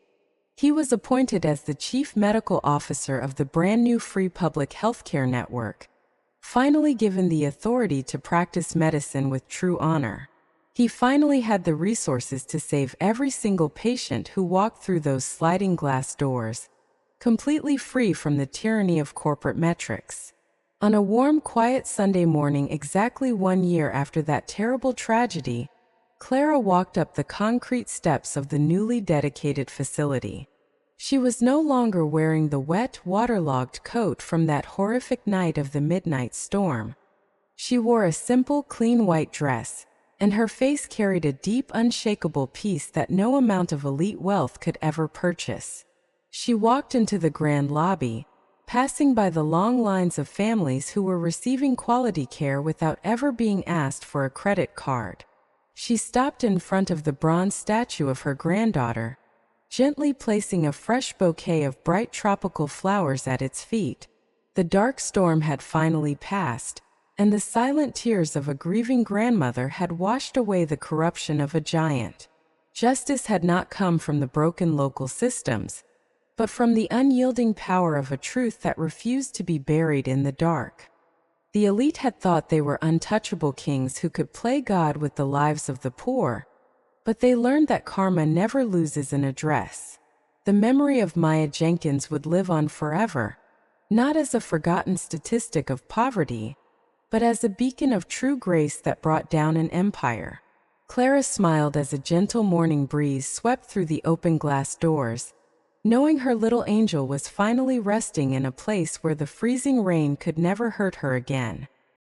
He was appointed as the Chief Medical Officer of the brand new free public healthcare network, finally given the authority to practice medicine with true honor. He finally had the resources to save every single patient who walked through those sliding glass doors, completely free from the tyranny of corporate metrics. On a warm, quiet Sunday morning exactly 1 year after that terrible tragedy, Clara walked up the concrete steps of the newly dedicated facility. She was no longer wearing the wet, waterlogged coat from that horrific night of the midnight storm. She wore a simple, clean white dress, and her face carried a deep, unshakable peace that no amount of elite wealth could ever purchase. She walked into the grand lobby, passing by the long lines of families who were receiving quality care without ever being asked for a credit card. She stopped in front of the bronze statue of her granddaughter, gently placing a fresh bouquet of bright tropical flowers at its feet. The dark storm had finally passed, and the silent tears of a grieving grandmother had washed away the corruption of a giant. Justice had not come from the broken local systems, but from the unyielding power of a truth that refused to be buried in the dark. The elite had thought they were untouchable kings who could play God with the lives of the poor, But they learned that karma never loses an address. The memory of Maya Jenkins would live on forever, not as a forgotten statistic of poverty, but as a beacon of true grace that brought down an empire. Clara smiled as a gentle morning breeze swept through the open glass doors, knowing her little angel was finally resting in a place where the freezing rain could never hurt her again.